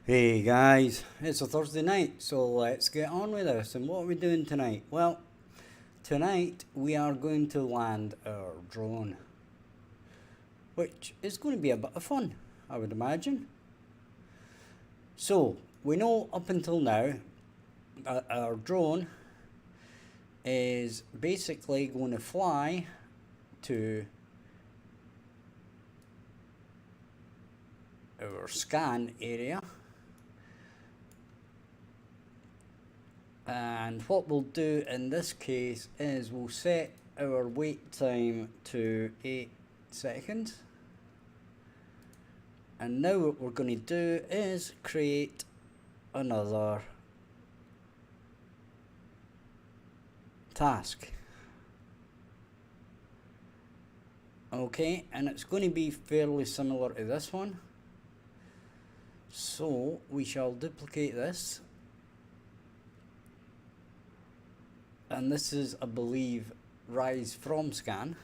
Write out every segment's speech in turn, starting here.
Hey guys, it's a Thursday night, so let's get on with this. And what are we doing tonight? Well, tonight we are going to land our drone, which is going to be a bit of fun, I would imagine. So, we know up until now that our drone is basically going to fly to our scan area. And what we'll do in this case is we'll set our wait time to 8 seconds. And now what we're going to do is create another task. Okay, and it's going to be fairly similar to this one. So we shall duplicate this. And this is, I believe, rise from scan.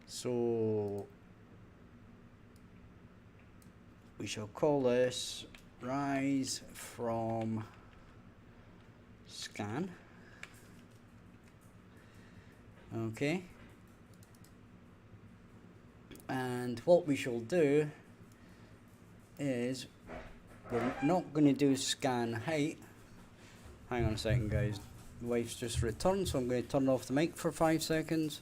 So we shall call this rise from scan. Okay. And what we shall do is we're not going to do scan height. Hang on a second, guys. The wife's just returned, so I'm going to turn off the mic for 5 seconds.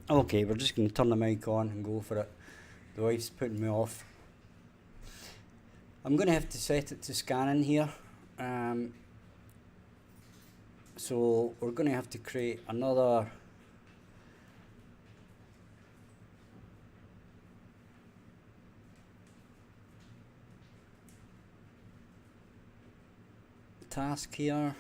Okay, we're just going to turn the mic on and go for it. The wife's putting me off. I'm going to have to set it to scanning here. So we're going to have to create another task here.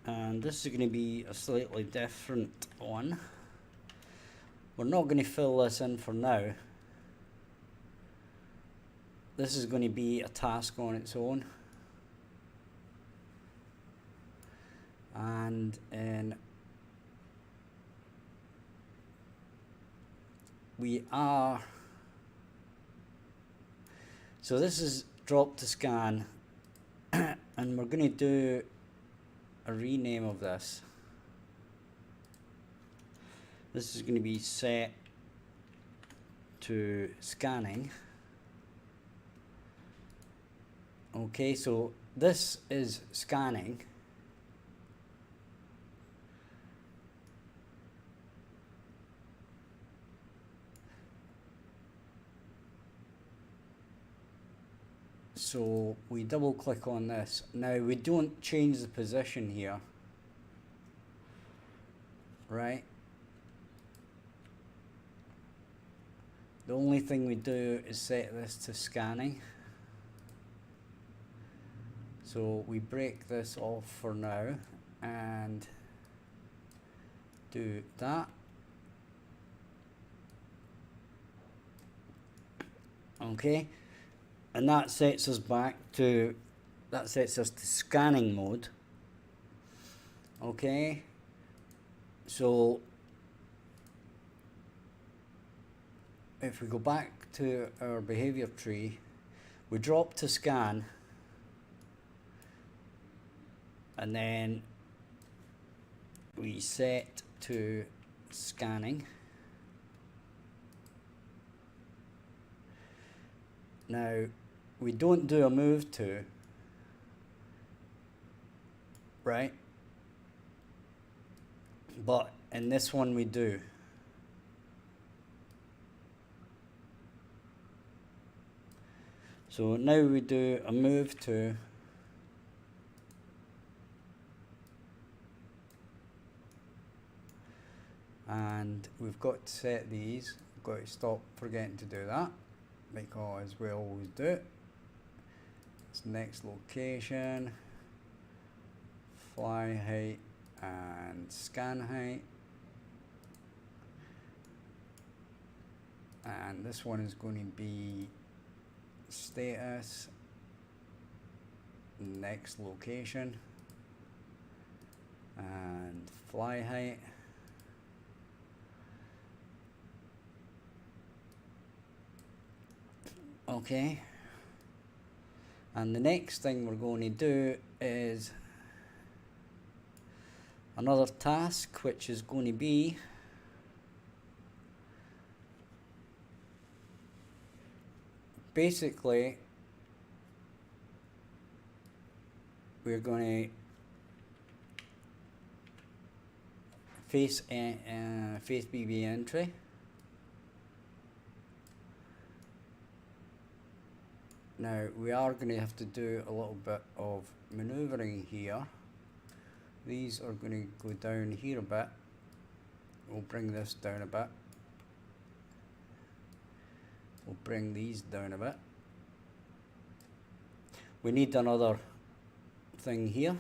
And this is going to be a slightly different one. We're not going to fill this in for now. This is going to be a task on its own. And we are... So this is drop to scan. And we're going to do a rename of this. This is going to be set to scanning. Okay, so this is scanning. So we double click on this. Now we don't change the position here, right? The only thing we do is set this to scanning. So we break this off for now and do that. Okay, and that sets us to scanning mode. Okay, so if we go back to our behavior tree, we drop to scan, and then we set to scanning. Now, we don't do a move to, right? But in this one we do. So now we do a move to, and we've got to set these. We've got to stop forgetting to do that, because we always do it. It's next location, fly height and scan height, and this one is going to be status, next location, and fly height. Okay, and the next thing we're going to do is another task, which is going to be basically we're going to face BB entry. Now we are going to have to do a little bit of maneuvering here. These are going to go down here a bit. We'll bring this down a bit. We'll bring these down a bit. We need another thing here,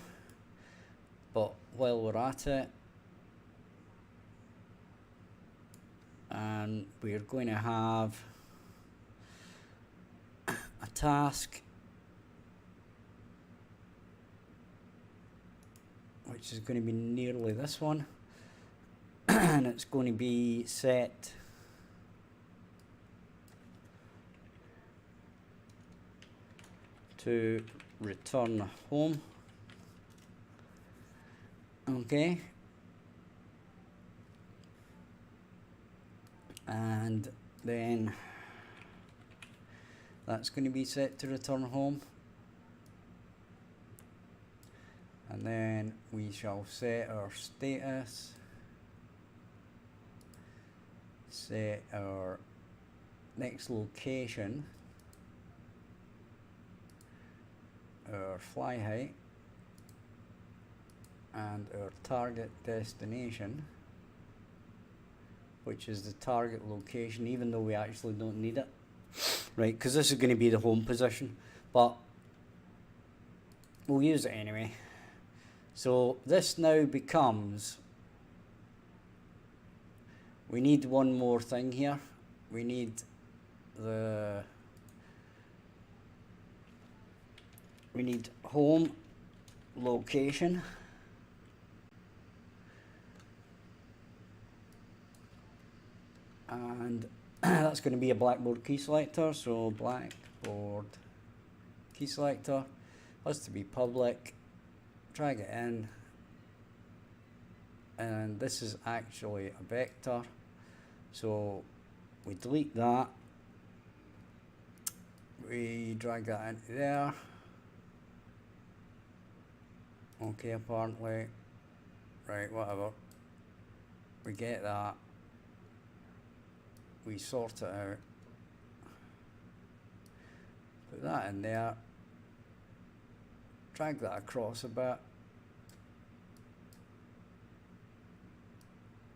but while we're at it, and we're going to have a task which is going to be nearly this one, and it's going to be set to return home. Okay, and then that's going to be set to return home, and then we shall set our status, set our next location, our fly height, and our target destination, which is the target location, even though we actually don't need it. Right, because this is going to be the home position, but we'll use it anyway. So this now becomes, we need one more thing here. We need home location, and that's going to be a blackboard key selector. So blackboard key selector has to be public. Drag it in, and this is actually a vector, so we delete that, we drag that into there. Okay, apparently, right, whatever, we get that, we sort it out, put that in there, drag that across a bit,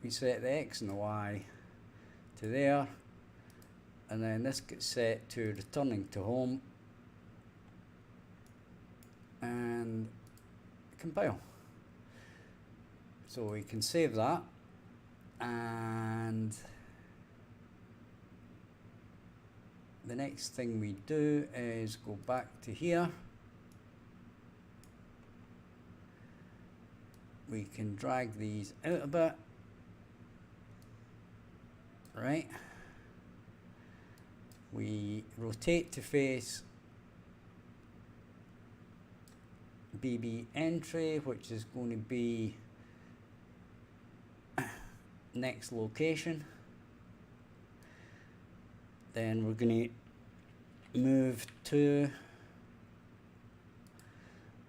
we set the X and the Y to there, and then this gets set to returning to home, and compile. So we can save that, and the next thing we do is go back to here. We can drag these out a bit, right? We rotate to face BB entry, which is going to be next location. Then we're going to move to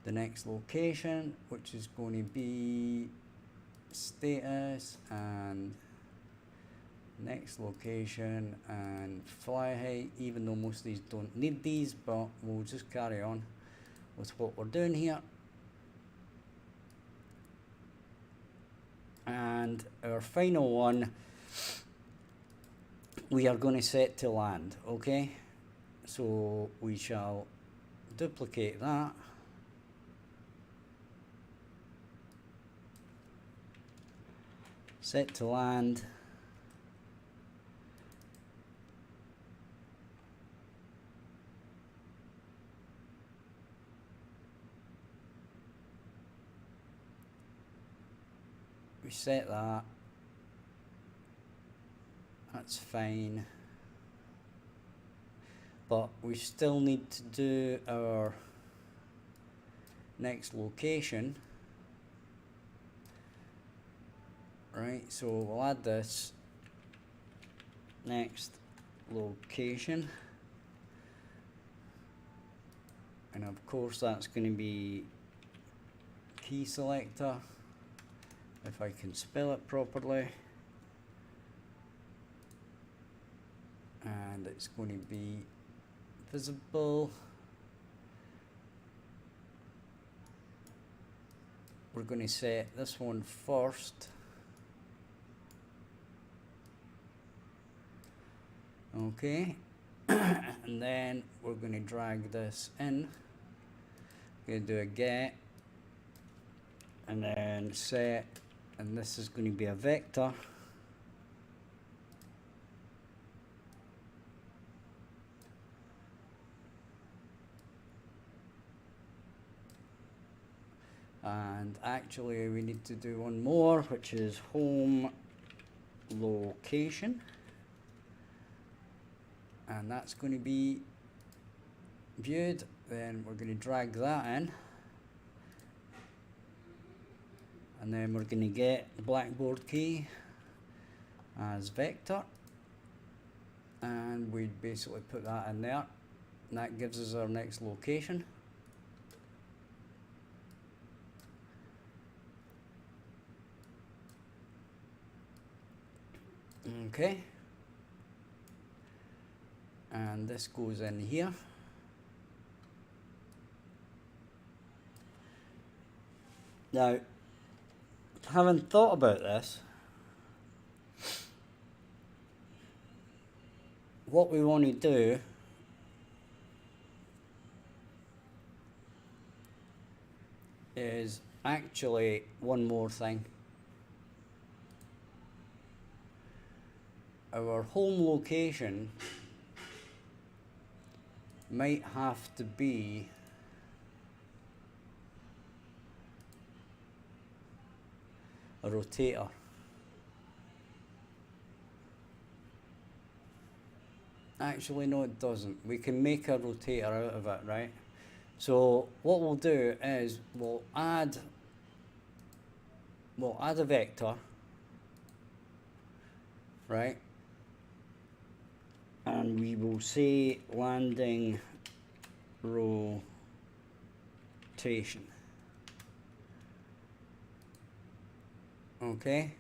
the next location, which is going to be status and next location and fly height, even though most of these don't need these, but we'll just carry on with what we're doing here. And our final one we are going to set to land, okay? So we shall duplicate that. Set to land. We set that. That's fine. But we still need to do our next location. Right, so we'll add this next location, and of course that's going to be key selector, if I can spell it properly, and it's going to be visible. We're going to set this one first. Okay, and then we're going to drag this in. We're going to do a get, and then set, and this is going to be a vector. And actually we need to do one more, which is home location. And that's going to be viewed. Then we're going to drag that in, and then we're going to get the blackboard key as vector, and we basically put that in there, and that gives us our next location. Okay. And this goes in here. Now, having thought about this, what we want to do is actually one more thing. Our home location might have to be a rotator. Actually, no, it doesn't. We can make a rotator out of it, right? So what we'll do is we'll add a vector, right? And we will say landing rotation. Okay.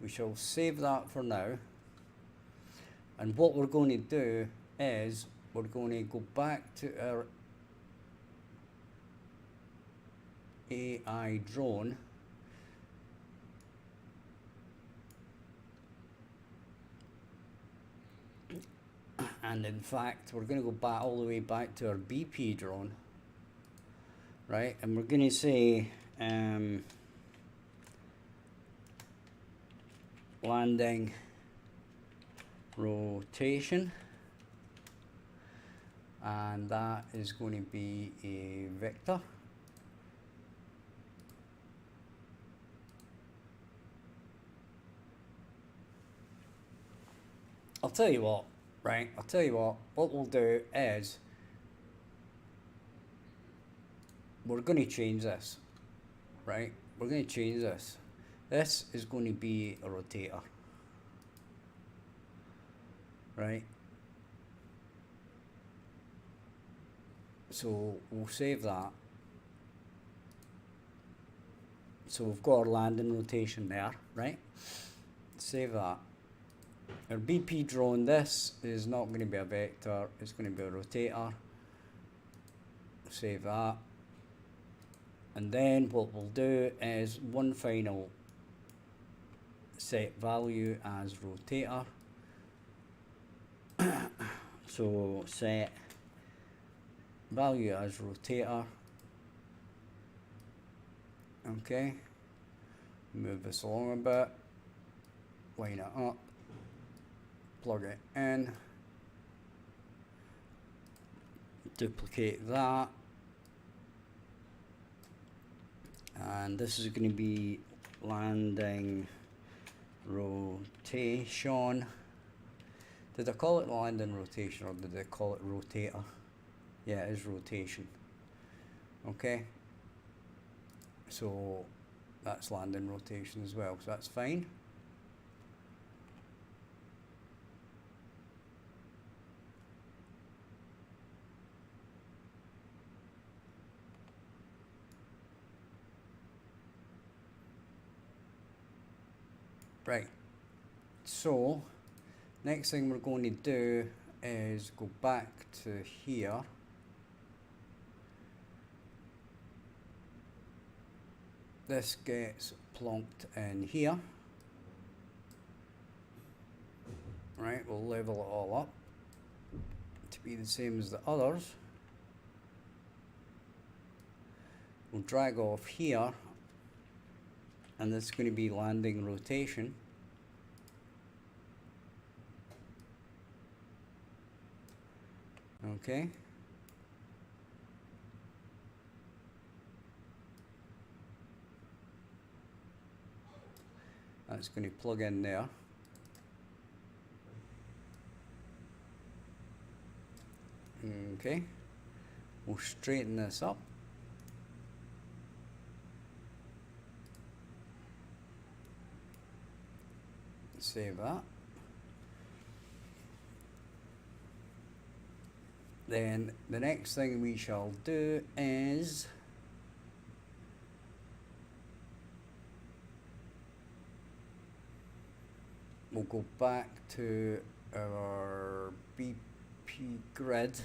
We shall save that for now. And what we're going to do is we're going to go back to our AI drone, And in fact, we're going to go back all the way back to our BP drone, right? And we're going to say landing rotation, and that is going to be a vector. I'll tell you what, right? I'll tell you what we'll do is we're going to change this, right? We're going to change this. This is going to be a rotator, right? So we'll save that. So we've got our landing rotation there, right? Save that. Our BP drone, this is not going to be a vector, it's going to be a rotator. Save that. And then what we'll do is one final set value as rotator. So set value as rotator. Okay. Move this along a bit. Line it up. Plug it in. Duplicate that. And this is going to be landing rotation. Did I call it landing rotation or did I call it rotator? Yeah, it is rotation. Okay. So that's landing rotation as well, so that's fine. Right, so next thing we're going to do is go back to here. This gets plonked in here. Right, we'll level it all up to be the same as the others. We'll drag off here. And this is going to be landing rotation. Okay. That's going to plug in there. Okay. We'll straighten this up. Save that. Then the next thing we shall do is we'll go back to our BP grid.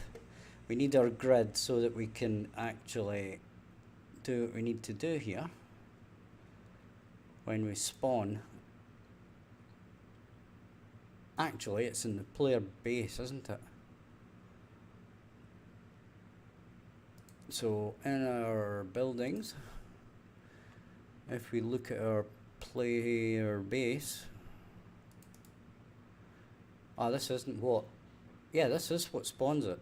We need our grid so that we can actually do what we need to do here when we spawn. Actually, it's in the player base, isn't it? So in our buildings, if we look at our player base, this isn't what, yeah, this is what spawns it.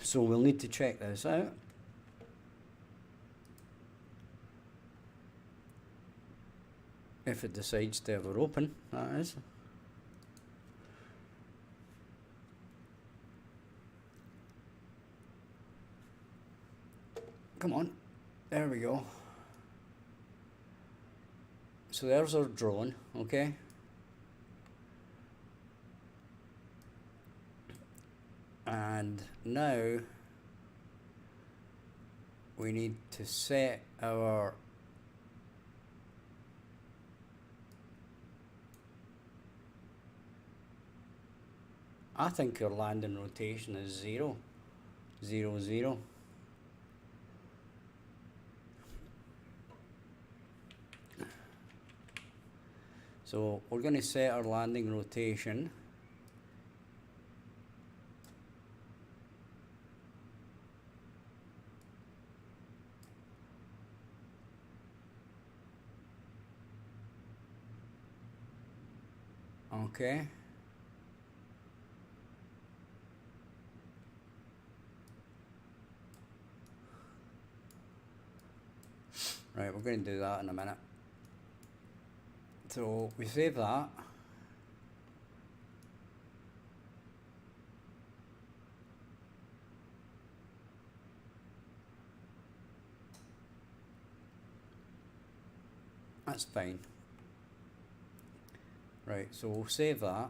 So we'll need to check this out. If it decides to ever open, that is. Come on, there we go. So there's our drone, okay? And now we need to set our I think your landing rotation is 0, 0, 0. So we're going to set our landing rotation. Okay. Right, we're going to do that in a minute. So we save that. That's fine. Right, so we'll save that.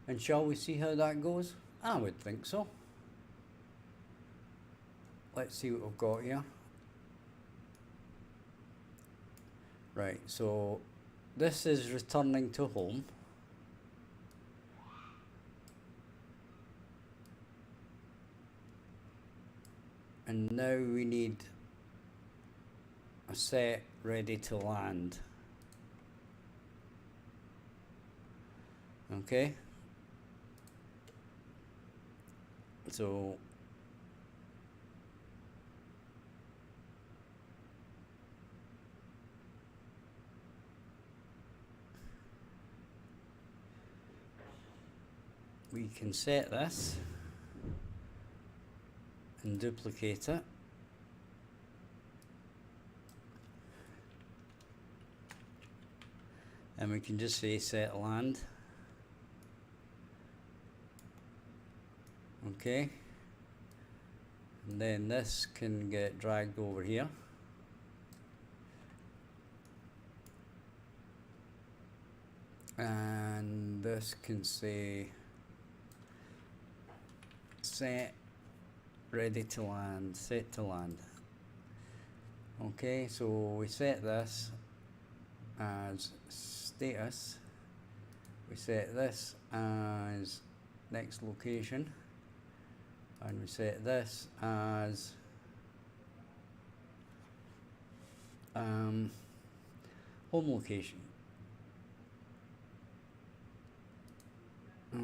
And shall we see how that goes? I would think so. Let's see what we've got here. Right, so this is returning to home. And now we need a set ready to land. Okay. So we can set this and duplicate it. And we can just say set land. Okay. And then this can get dragged over here. And this can say set ready to land, set to land. Okay, so we set this as status. We set this as next location. And we set this as home location.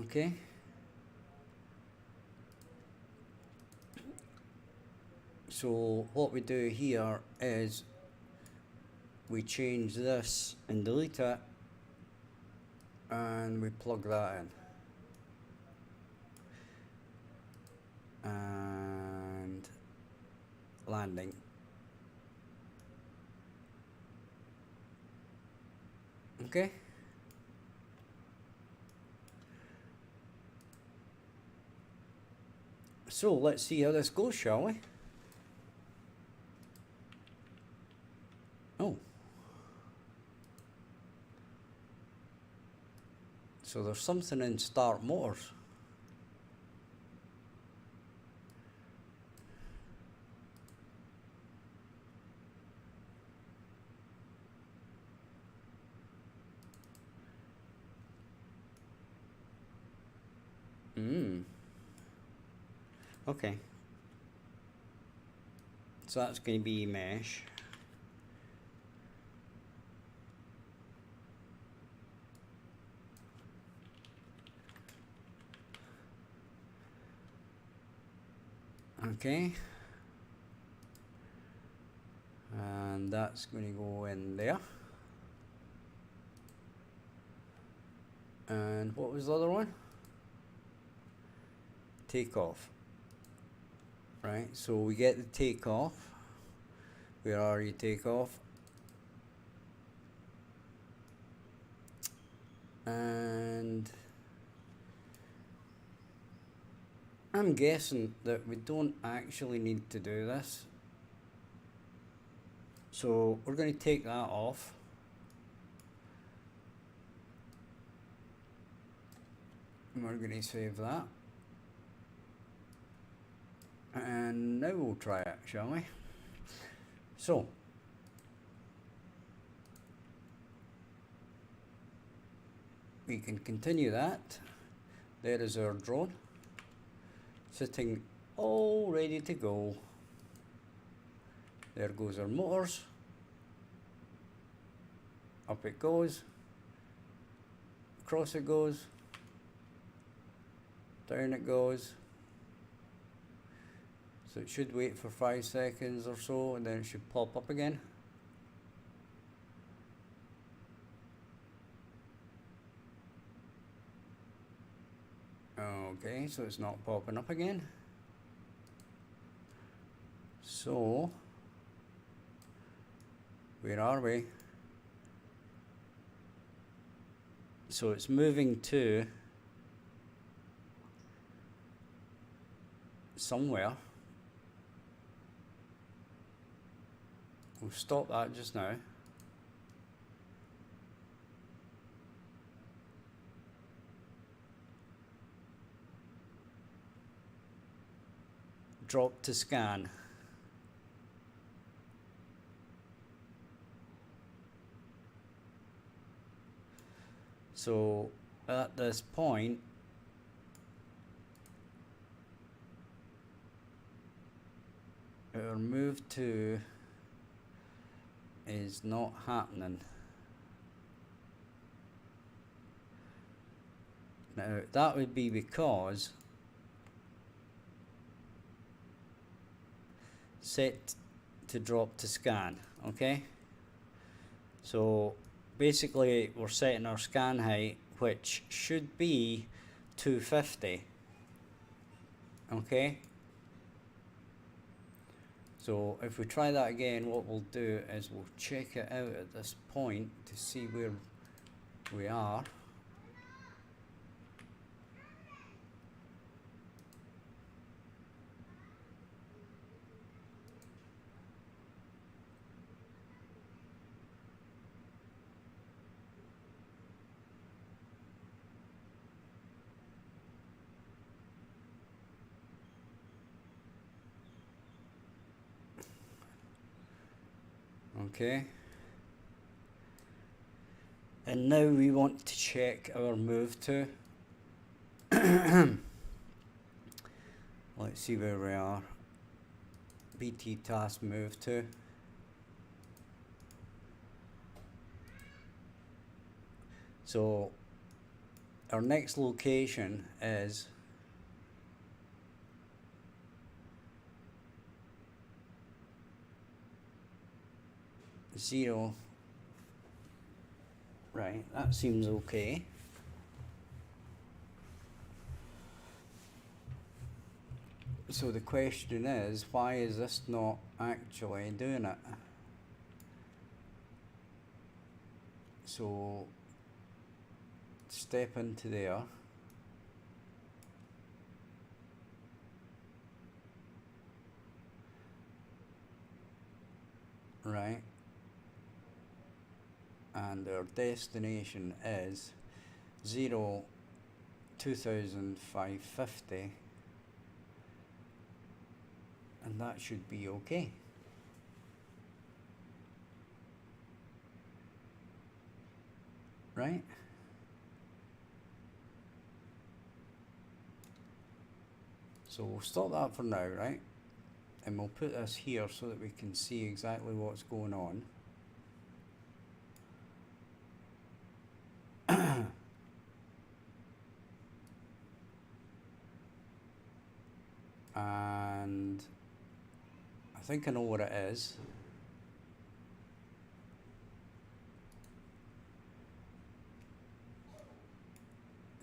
Okay. So what we do here is we change this and delete it, and we plug that in. And landing. Okay. So let's see how this goes, shall we? Oh. So there's something in start motors. Okay. So that's going to be mesh. Okay. And that's going to go in there. And what was the other one? Takeoff. Right, so we get the takeoff. Where are you, takeoff? And I'm guessing that we don't actually need to do this. So we're going to take that off. And we're going to save that. And now we'll try it, shall we? So we can continue that. There is our drone sitting all ready to go. There goes our motors. Up it goes. Across it goes. Down it goes. So it should wait for 5 seconds or so, and then it should pop up again. Okay, so it's not popping up again. So, where are we? So it's moving to somewhere. We'll stop that just now. Drop to scan. So at this point, our move to is not happening. Now that would be because set to drop to scan, okay? So basically we're setting our scan height, which should be 250, okay? So if we try that again, what we'll do is we'll check it out at this point to see where we are. Okay, and now we want to check our move to. Let's see where we are. BT task move to. So our next location is zero. Right, that seems okay. So the question is, why is this not actually doing it? So step into there. Right. And our destination is 02550, and that should be okay. Right? So we'll stop that for now, right? And we'll put this here so that we can see exactly what's going on. And I think I know what it is.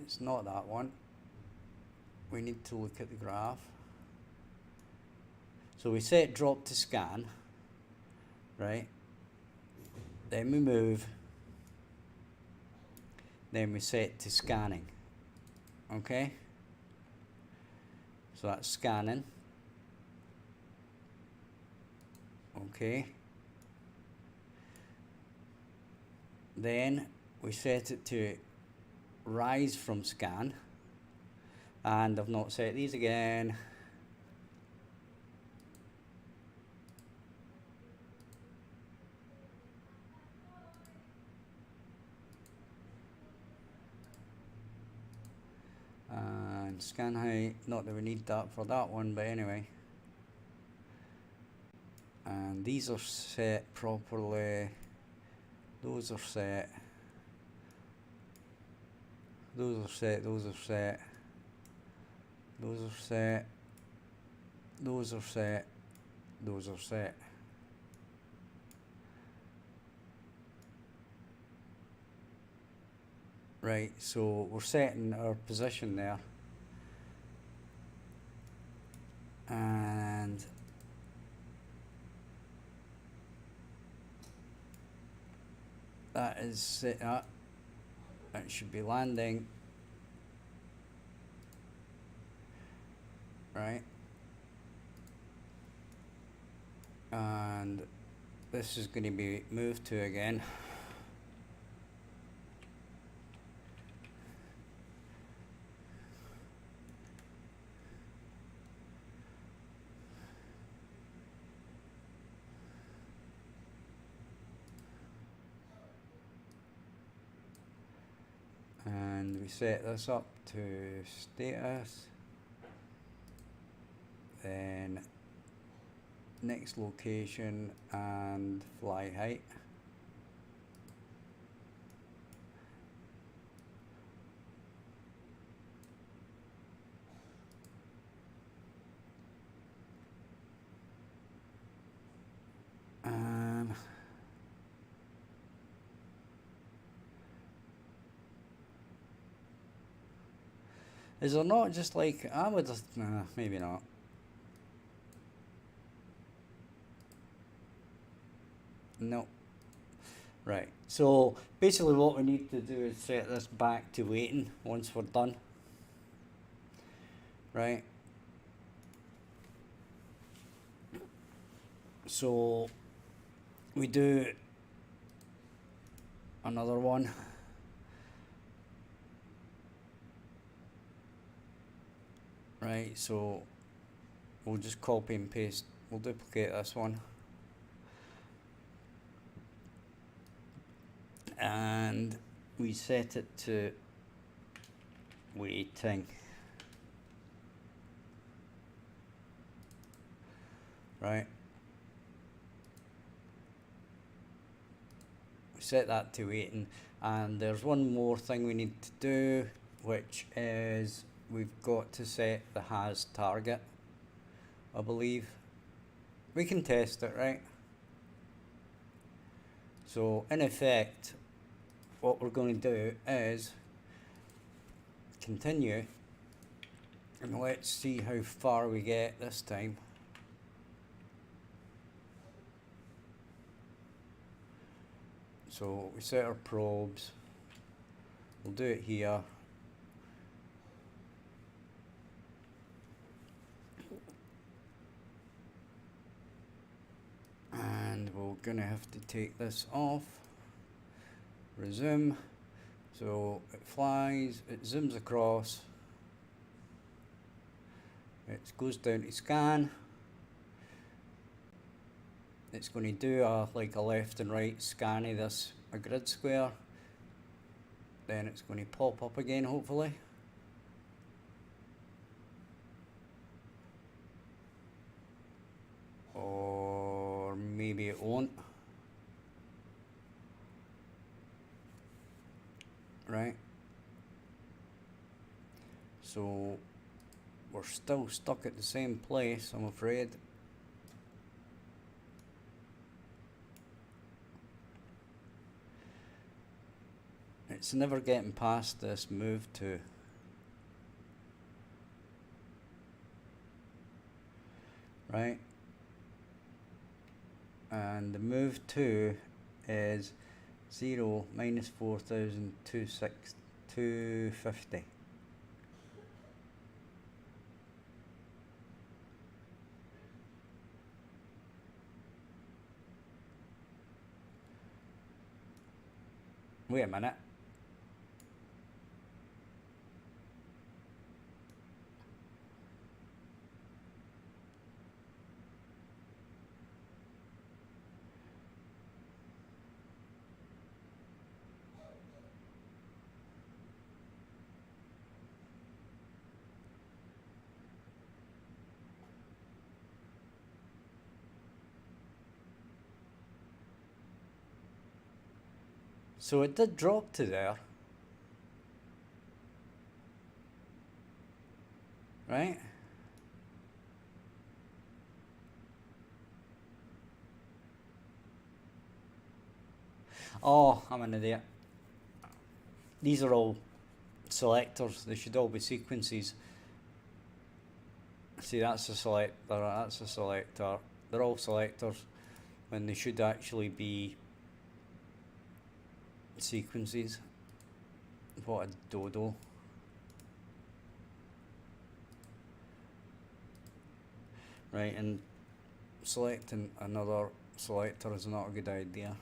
It's not that one. We need to look at the graph. So we set drop to scan, right? Then we move. Then we set to scanning. Okay? So that's scanning. Okay. Then we set it to rise from scan. And I've not set these again. And scan height, not that we need that for that one, but anyway. and these are set properly. Those are set. Those are set. Those are set. Those are set. Those are set. Those are set. Right, so we're setting our position there. And that is set up. It should be landing. Right. And this is going to be moved to again. And we set this up to status, then next location and fly height. Is there not just like, I would just, nah, maybe not. No. Right, so basically what we need to do is set this back to waiting once we're done. Right. So we do another one. Right, so we'll just copy and paste, we'll duplicate this one. And we set it to waiting. Right. We set that to waiting, and there's one more thing we need to do, which is we've got to set the has target, I believe. We can test it, right? So in effect, what we're going to do is continue, and let's see how far we get this time. So we set our probes, we'll do it here. And we're gonna have to take this off, resume, so it flies, it zooms across, it goes down to scan, it's going to do like a left and right scan of this a grid square, then it's going to pop up again hopefully. Or maybe it won't. Right. So we're still stuck at the same place, I'm afraid. It's never getting past this move to. Right. And the move to is 0 minus 4,250. Wait a minute. So it did drop to there. Right? Oh, I'm an idiot. These are all selectors. They should all be sequences. See, that's a selector, that's a selector. They're all selectors when they should actually be sequences. What a dodo. Right, and selecting another selector is not a good idea.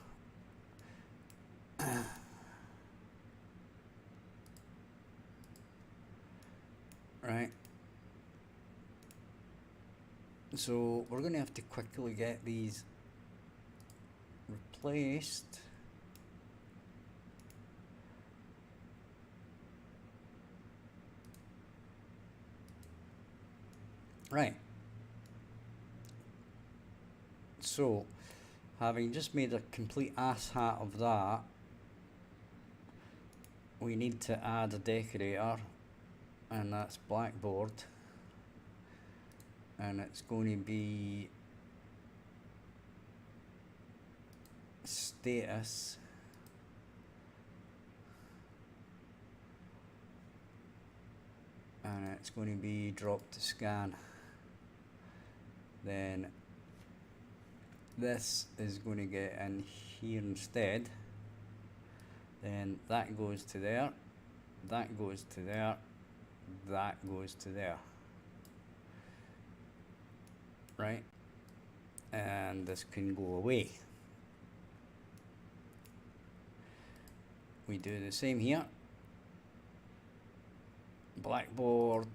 Right. So we're going to have to quickly get these replaced. Right. So, having just made a complete asshat of that, we need to add a decorator, and that's blackboard, and it's going to be status and it's going to be drop to scan. Then this is going to get in here instead. Then that goes to there, that goes to there, that goes to there. Right? And this can go away. We do the same here. Blackboard.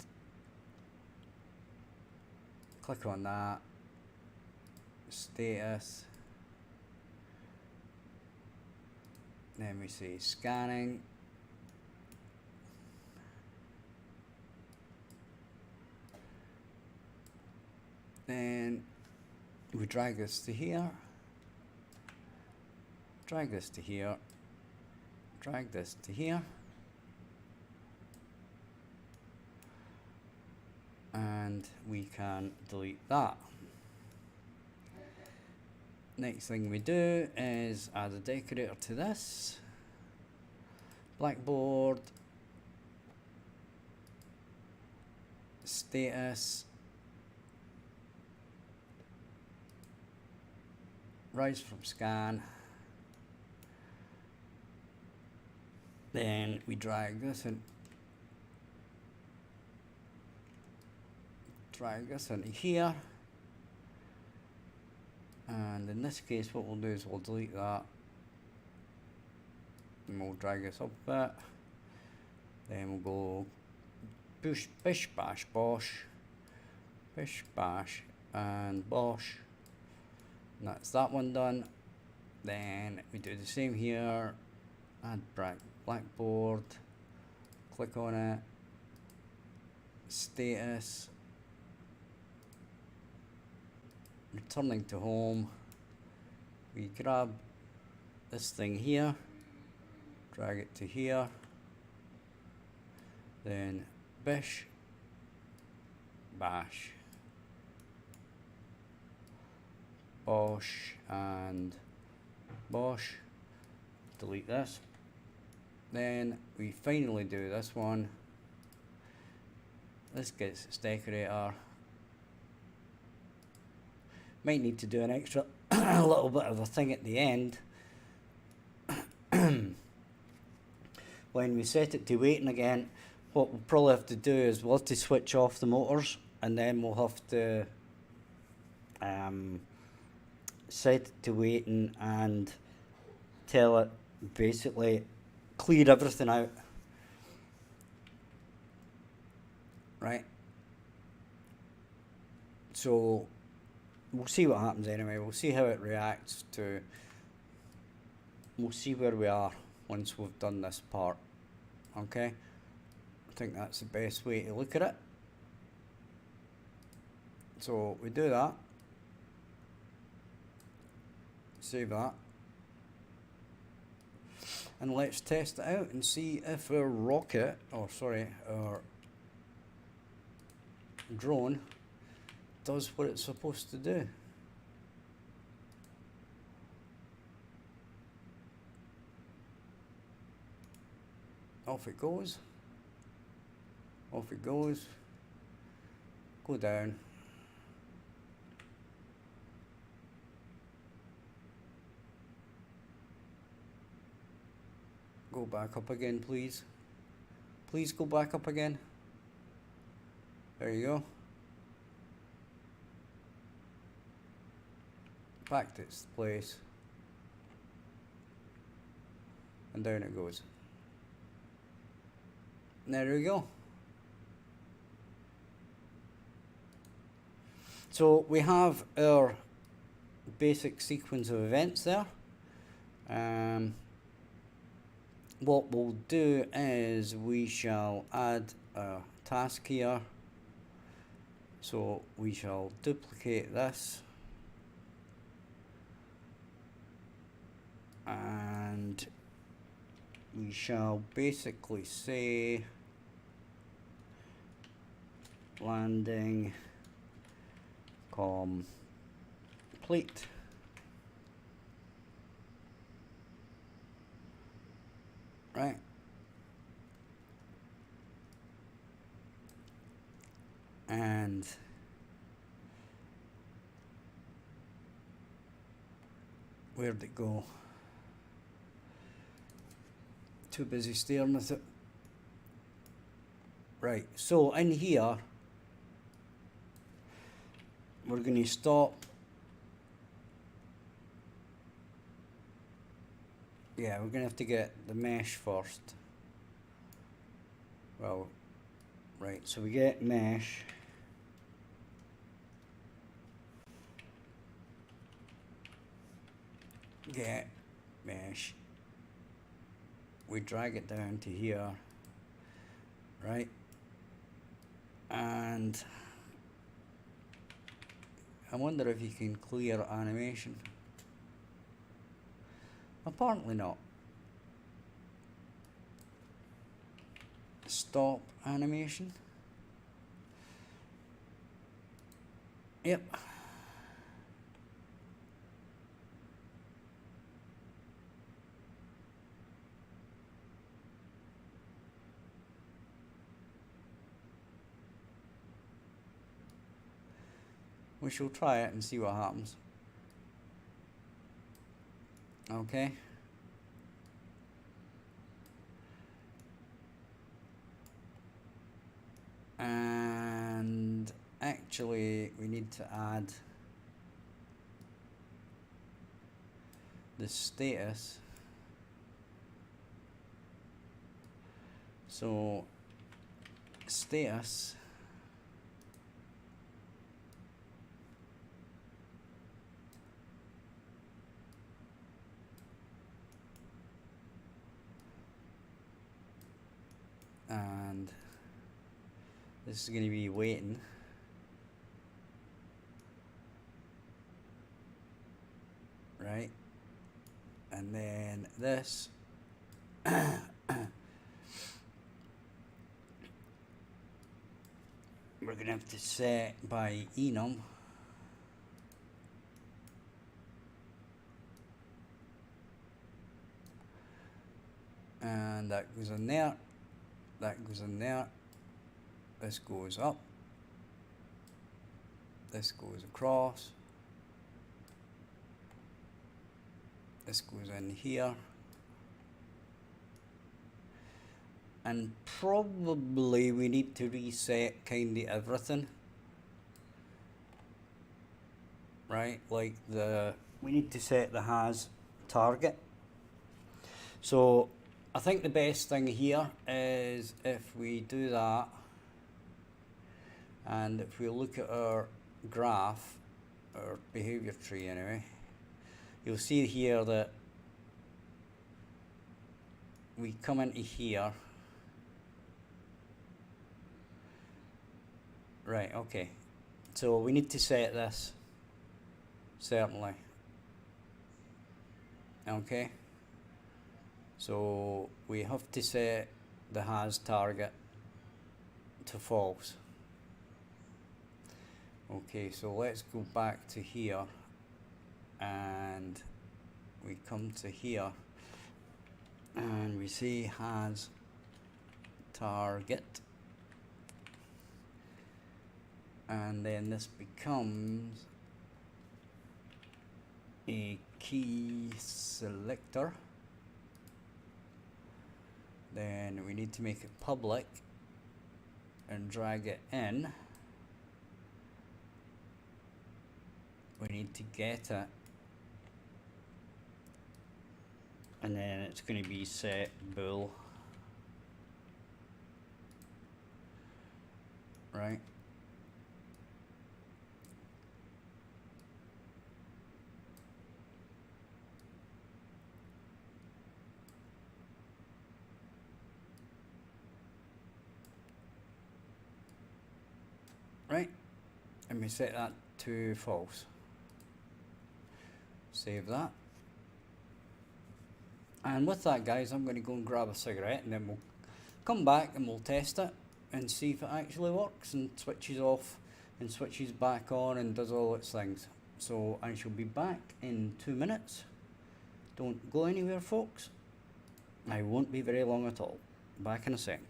Click on that. Status. Then we say scanning. Then we drag this to here. Drag this to here. Drag this to here. And we can delete that. Next thing we do is add a decorator to this. Blackboard. Status. Rise from scan. Then we drag this in. Drag this into here. And in this case, what we'll do is we'll delete that. And we'll drag this up a bit. Then we'll go push, bish, bash, bosh. Bish, bash, and bosh. And that's that one done. Then we do the same here. Add blackboard. Click on it. Status. Returning to home. We grab this thing here. Drag it to here. Then bish. Bash. Bosh and bosh. Delete this. Then we finally do this one. This gets its decorator. Might need to do an extra little bit of a thing at the end. When we set it to waiting again, what we'll probably have to do is we'll have to switch off the motors, and then we'll have to set it to waiting and tell it basically clear everything out. Right? So we'll see what happens anyway. We'll see how it reacts to. We'll see where we are once we've done this part. Okay? I think that's the best way to look at it. So we do that. Save that. and let's test it out and see if our rocket, or sorry, our drone does what it's supposed to do. Off it goes. Off it goes. Go down. Go back up again, please. Please go back up again. There you go. Back to its place. And down it goes. There we go. So we have our basic sequence of events there. What we'll do is we shall add a task here. So we shall duplicate this. And we shall basically say landing complete. Right. And where'd it go? Too busy staring at it. Right, so in here we're going to stop. Yeah, we're going to have to get the mesh first. Well, right, so we get mesh. Get mesh. We drag it down to here, right? And I wonder if you can clear animation. Apparently not. Stop animation. Yep. We shall try it and see what happens. Okay. And actually we need to add the status. So status and this is going to be waiting. Right, and then this we're going to have to set by enum. And that goes in there, that goes in there, this goes up, this goes across, this goes in here, and probably we need to reset kinda everything, right? Like we need to set the has target. So I think the best thing here is if we do that, and if we look at our graph, our behavior tree anyway, you'll see here that we come into here. Right, okay. So we need to set this, certainly. Okay. So we have to set the has target to false. Okay, so let's go back to here and we come to here and we say has target, and then this becomes a key selector. Then we need to make it public and drag it in. We need to get it, and then it's going to be set bool, right? Right, and we set that to false. Save that. And with that, guys, I'm going to go and grab a cigarette and then we'll come back and we'll test it and see if it actually works and switches off and switches back on and does all its things. So I shall be back in 2 minutes. Don't go anywhere, folks. I won't be very long at all. Back in a second.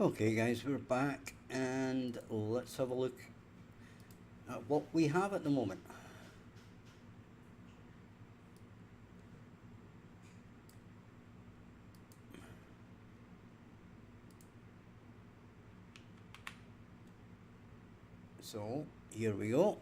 Okay guys, we're back and let's have a look at what we have at the moment. So here we go.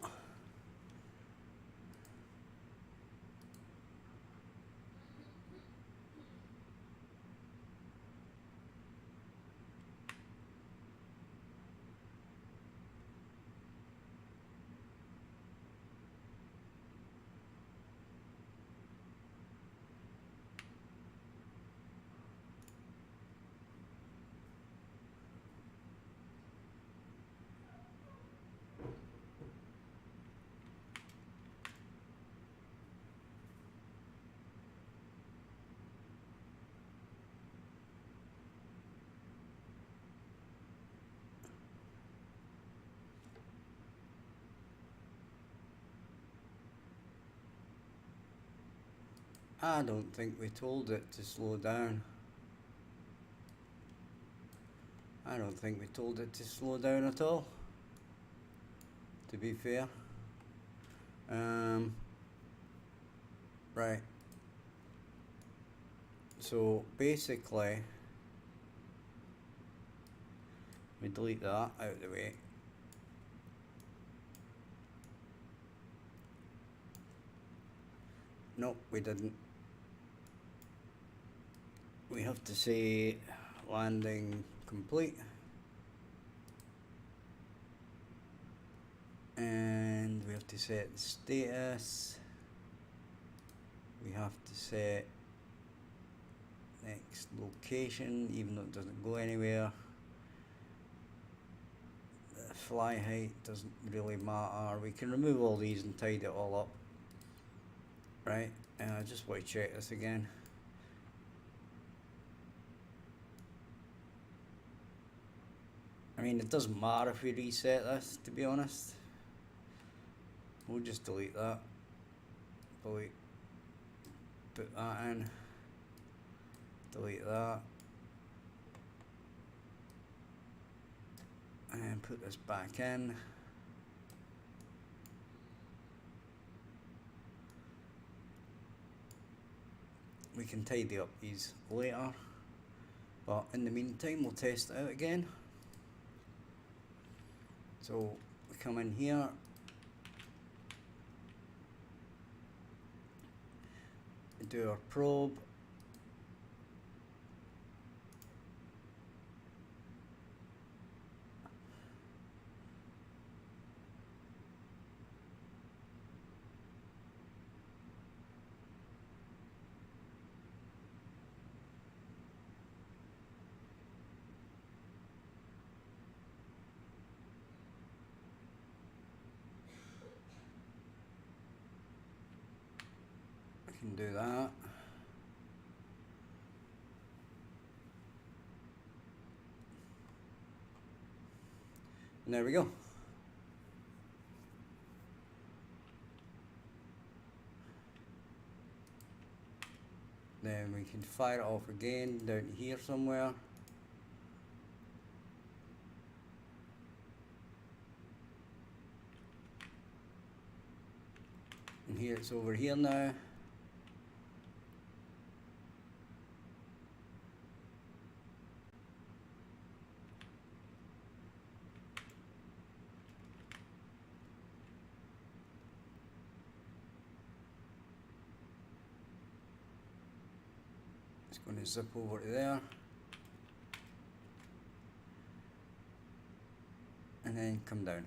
I don't think we told it to slow down. I don't think we told it to slow down at all, to be fair. Right. So basically, we delete that out of the way. Nope, we didn't. We have to say landing complete. And we have to set the status. We have to set next location, even though it doesn't go anywhere. The fly height doesn't really matter. We can remove all these and tidy it all up. Right, and I just want to check this again. I mean, it doesn't matter if we reset this, to be honest. We'll just delete that. Delete. Put that in. Delete that. And put this back in. We can tidy up these later, but in the meantime we'll test it out again. So we come in here, do our probe, can do that. And there we go. Then we can fire it off again down here somewhere. And here it's over here now. It's going to zip over to there. And then come down.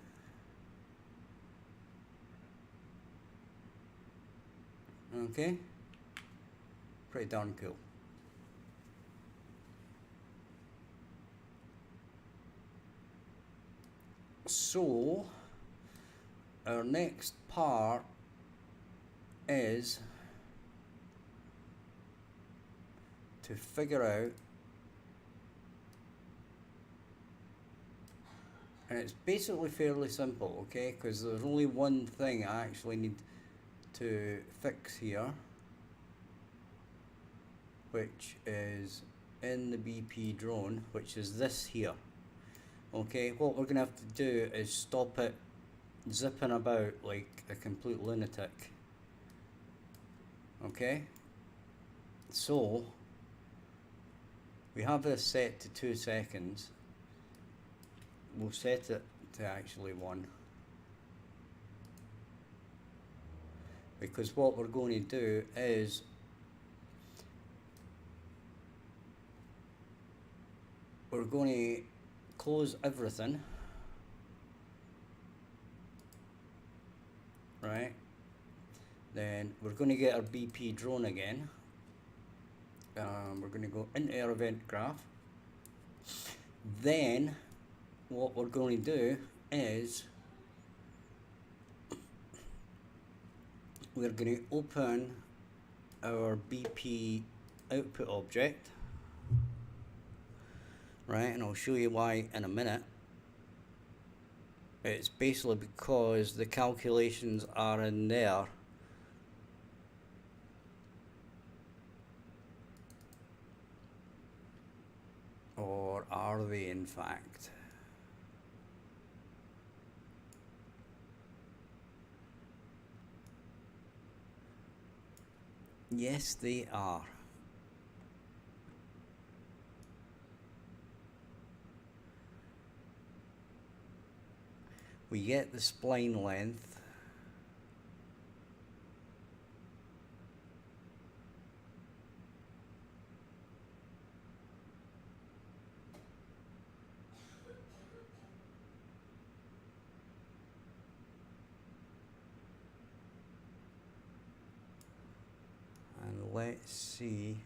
Okay, pretty darn cool. So our next part is to figure out, and it's basically fairly simple, okay, because there's only one thing I actually need to fix here, which is in the BP drone, which is this here. Okay, what we're gonna have to do is stop it zipping about like a complete lunatic. Okay, so we have this set to 2 seconds. We'll set it to actually 1, because what we're going to do is we're going to close everything, right? Then we're going to get our BP drone again. We're going to go into our event graph. Then what we're going to do is we're going to open our BP output object, right? And I'll show you why in a minute. It's basically because the calculations are in there. Or are they in fact? Yes, they are. We get the spline length. And let's see.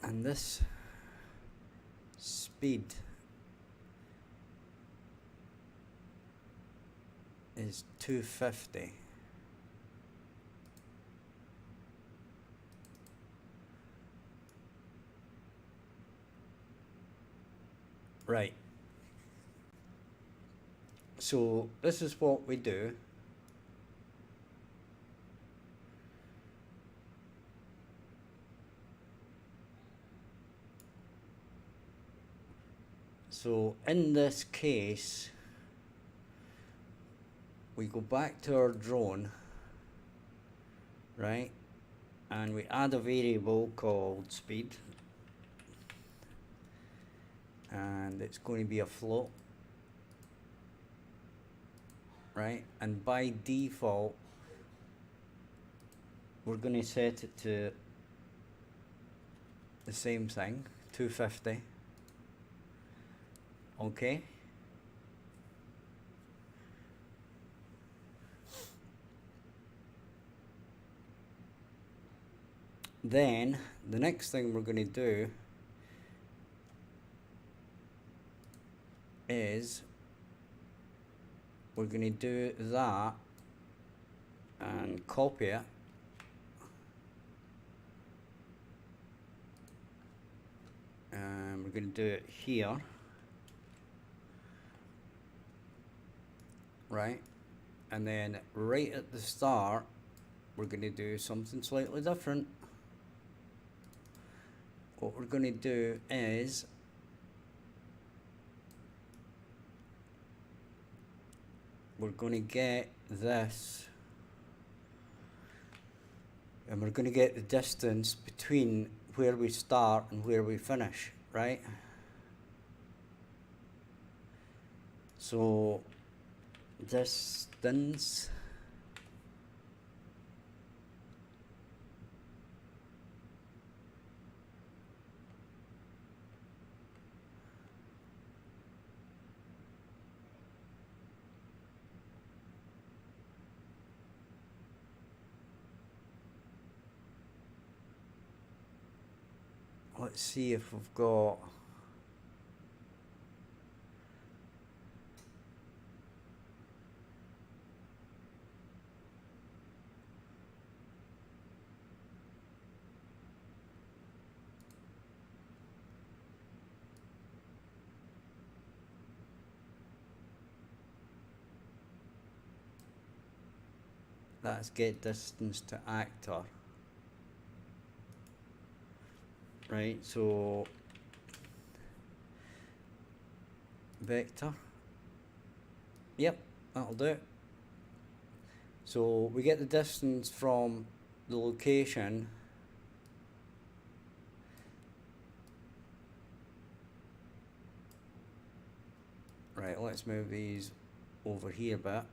And this speed is 250. Right. So this is what we do. So in this case, we go back to our drone, right? And we add a variable called speed. And it's going to be a float, right? And by default, we're going to set it to the same thing, 250. Okay. Then the next thing we're going to do is we're going to do that and copy it, and we're going to do it here, right? And then right at the start we're going to do something slightly different. What we're going to do is we're going to get this, and we're going to get the distance between where we start and where we finish, right? So distance let's see if we've got That's get distance to actor. Right, so vector. Yep, that'll do. So we get the distance from the location right, let's move these over here a bit.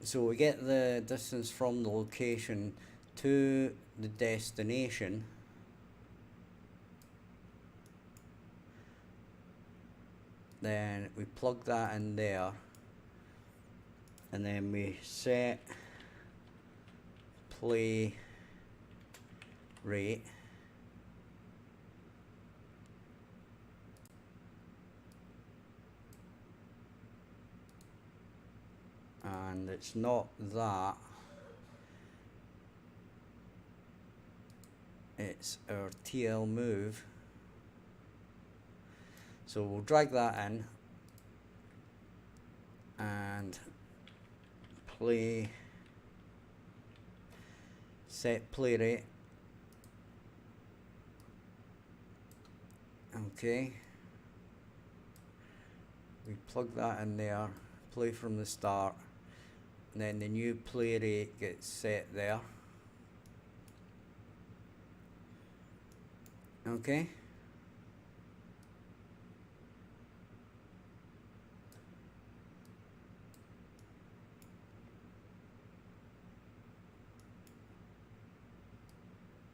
So we get the distance from the location to the destination. Then we plug that in there, and then we set play rate. And it's not that, it's our TL move. So we'll drag that in and play, set play rate. Okay, we plug that in there, play from the start, and then the new play rate gets set there. Okay.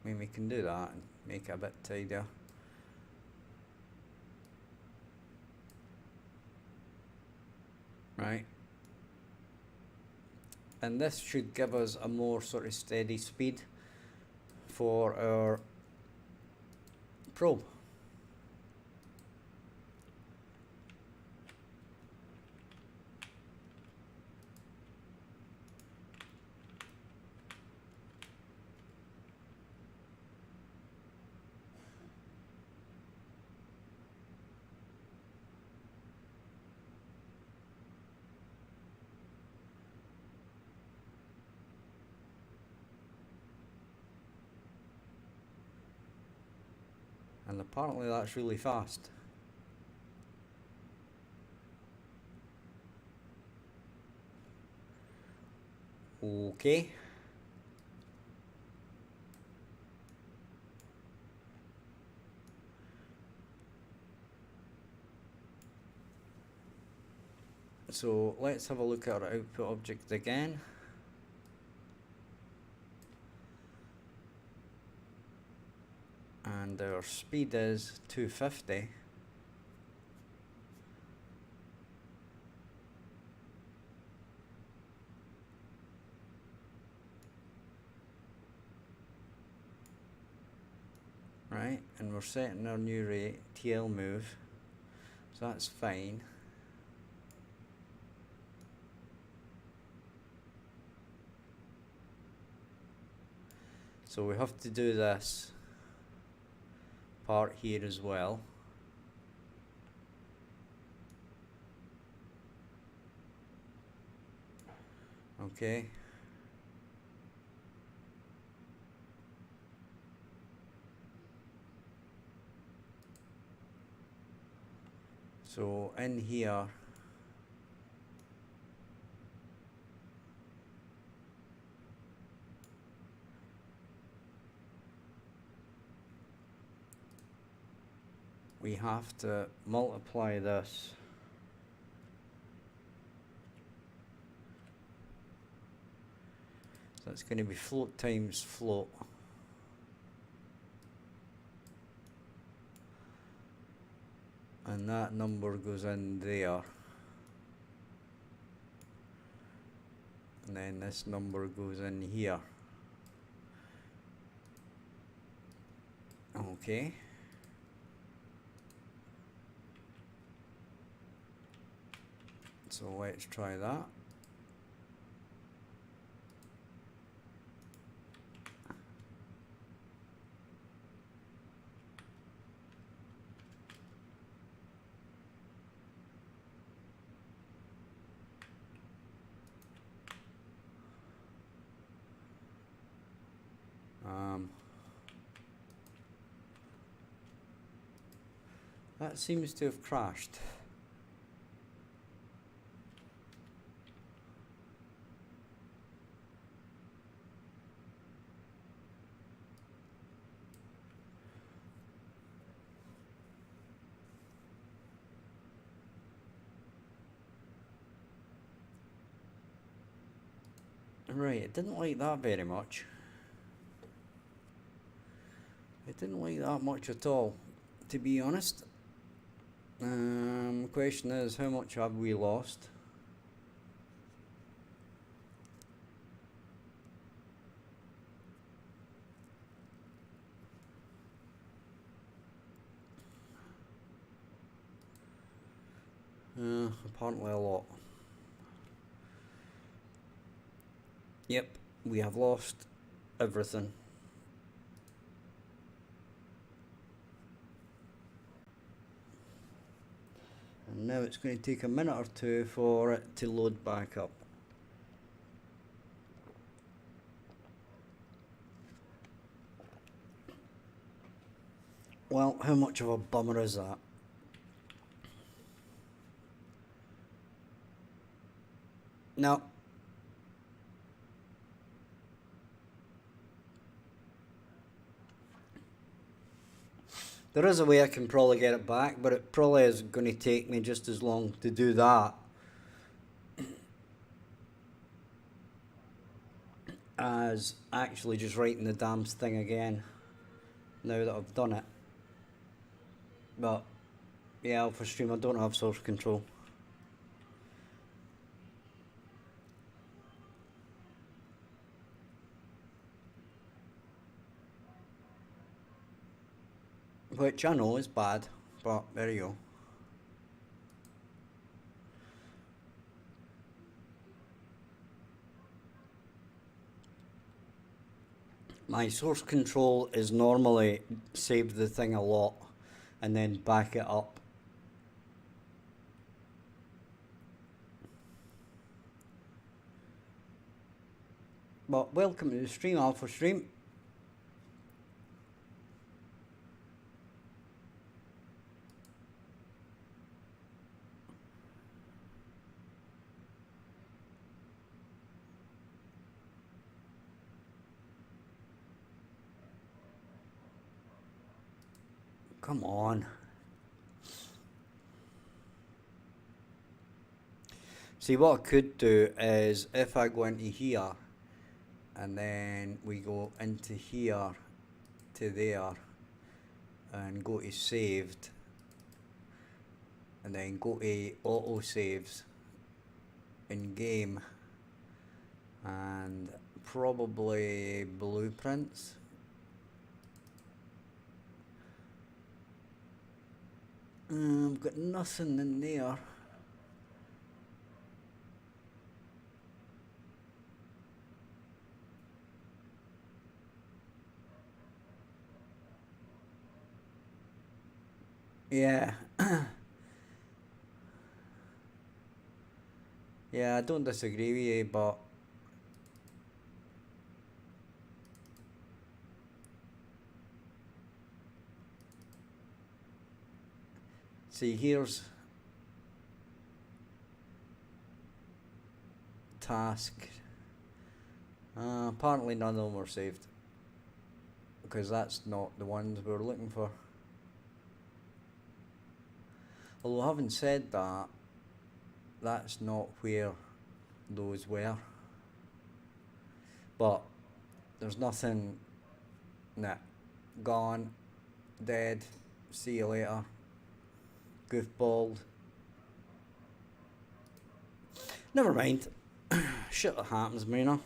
I mean, we can do that and make it a bit tidier. Right. And this should give us a more sort of steady speed for our probe. And apparently that's really fast. Okay. So let's have a look at our output object again. And our speed is 250. Right, and we're setting our new rate, TL move, so that's fine. So we have to do this part here as well. Okay. So in here, we have to multiply this so it's going to be float times float. And that number goes in there. And then this number goes in here. Okay. So let's try that. That seems to have crashed. Right, it didn't like that very much. It didn't like that much at all, to be honest. Question is, how much have we lost? Apparently a lot. Yep, we have lost everything. And now it's going to take a minute or two for it to load back up. Well, how much of a bummer is that? No. There is a way I can probably get it back, but it probably is going to take me just as long to do that as actually just writing the damn thing again, now that I've done it. But yeah, for stream I don't have source control. Which I know is bad, but there you go. My source control is normally save the thing a lot and then back it up. But welcome to the stream, Alpha Stream. Come on. See, what I could do is if I go into here and then we go into here to there and go to saved and then go to auto saves in game and probably blueprints. I've got nothing in there. Yeah. Yeah, I don't disagree with you, but see, here's task. Apparently none of them were saved because that's not the ones we're looking for. Although having said that, that's not where those were. But there's nothing. Nah. Gone. Dead. See you later. Goofballed. Never mind. Shit that happens, Marina.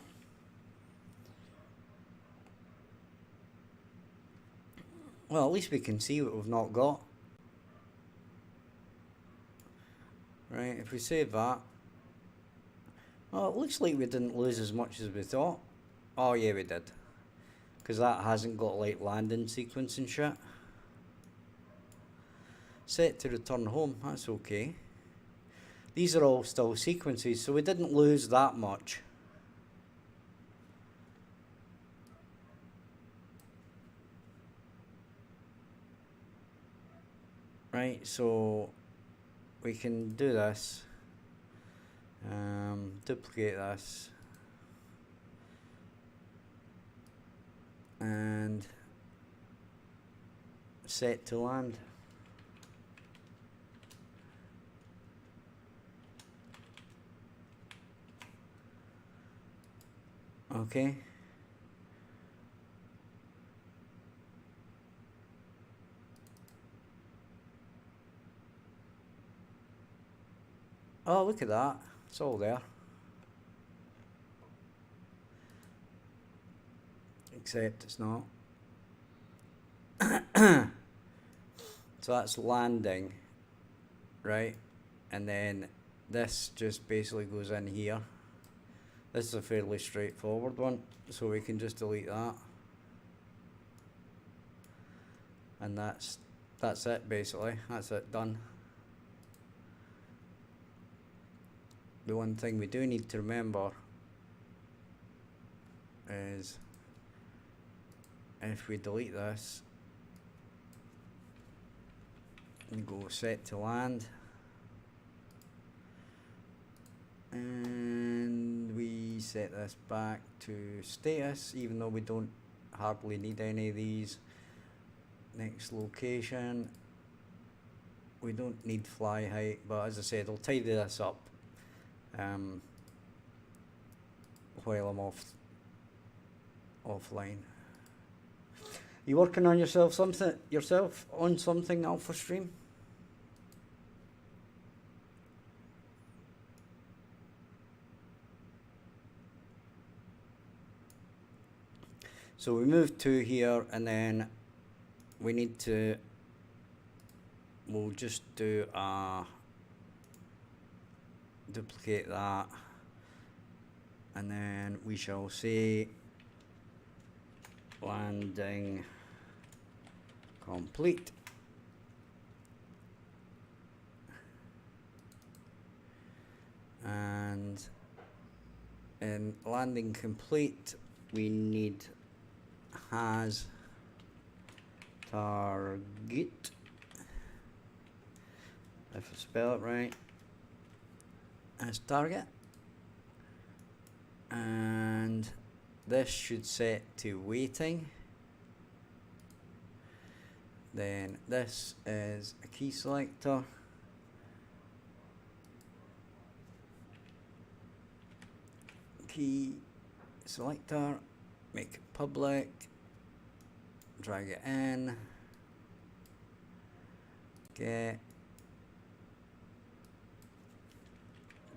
Well, at least we can see what we've not got. Right, if we save that. Well, it looks like we didn't lose as much as we thought. Oh yeah, we did. Because that hasn't got like landing sequence and shit. Set to return home, that's okay. These are all still sequences, so we didn't lose that much. Right, so we can do this, duplicate this, and set to land. Okay. Oh, look at that. It's all there. Except it's not. So that's landing, right? And then this just basically goes in here. This is a fairly straightforward one, so we can just delete that. And that's it basically. That's it, done. The one thing we do need to remember is if we delete this and go set to land, and we set this back to status, even though we don't hardly need any of these. Next location, we don't need fly height, but as I said, I'll tidy this up while I'm offline. You working on yourself on something, Alpha Stream? So we move to here, and then we need to, we'll just do a duplicate that, and then we shall say landing complete. And in landing complete, we need has target, if I spell it right, as target, and this should set to waiting. Then this is a key selector, make it public, drag it in, get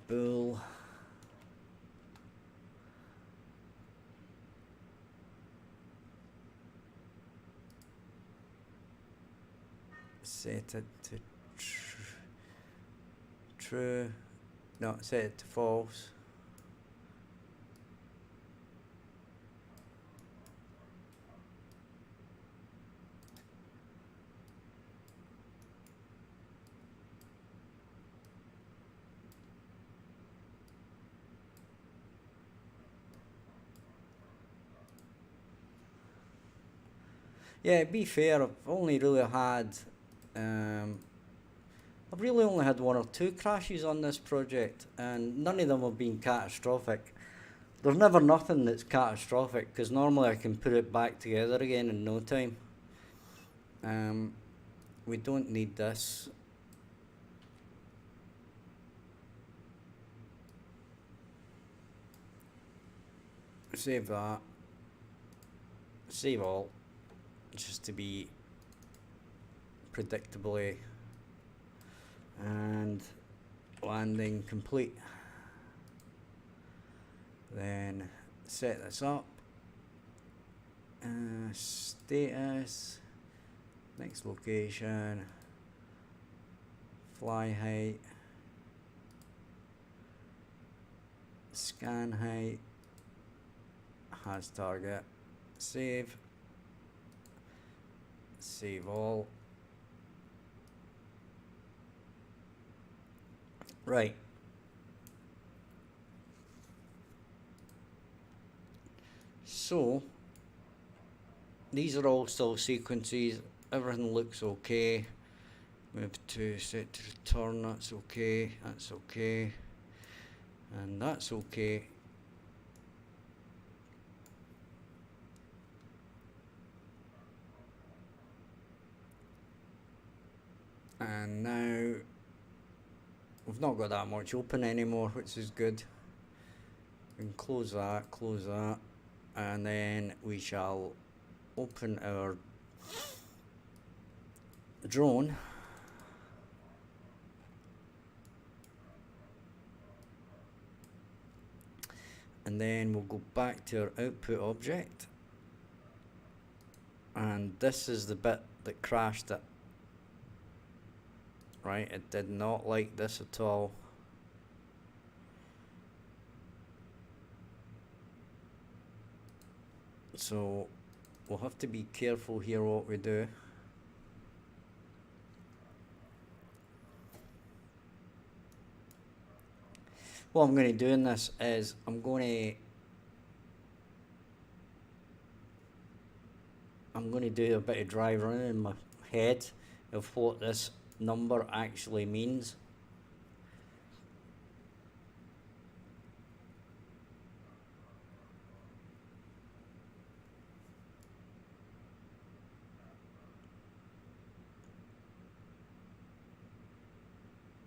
bool, set it to true, no, set it to false. Yeah, be fair, I've really only had one or two crashes on this project, and none of them have been catastrophic. There's never nothing that's catastrophic, because normally I can put it back together again in no time. We don't need this. Save that. Save all. Just to be predictably, and landing complete. Then set this up, status, next location, fly height, scan height, has target, save all. Right. So these are all still sequences, everything looks okay. Move to set to return, that's okay, and that's okay. And now we've not got that much open anymore, which is good. We can close that, and then we shall open our drone. And then we'll go back to our output object. And this is the bit that crashed it. Right, it did not like this at all. So we'll have to be careful here what we do. What I'm going to do in this is I'm going to do a bit of dry running in my head of what this number actually means.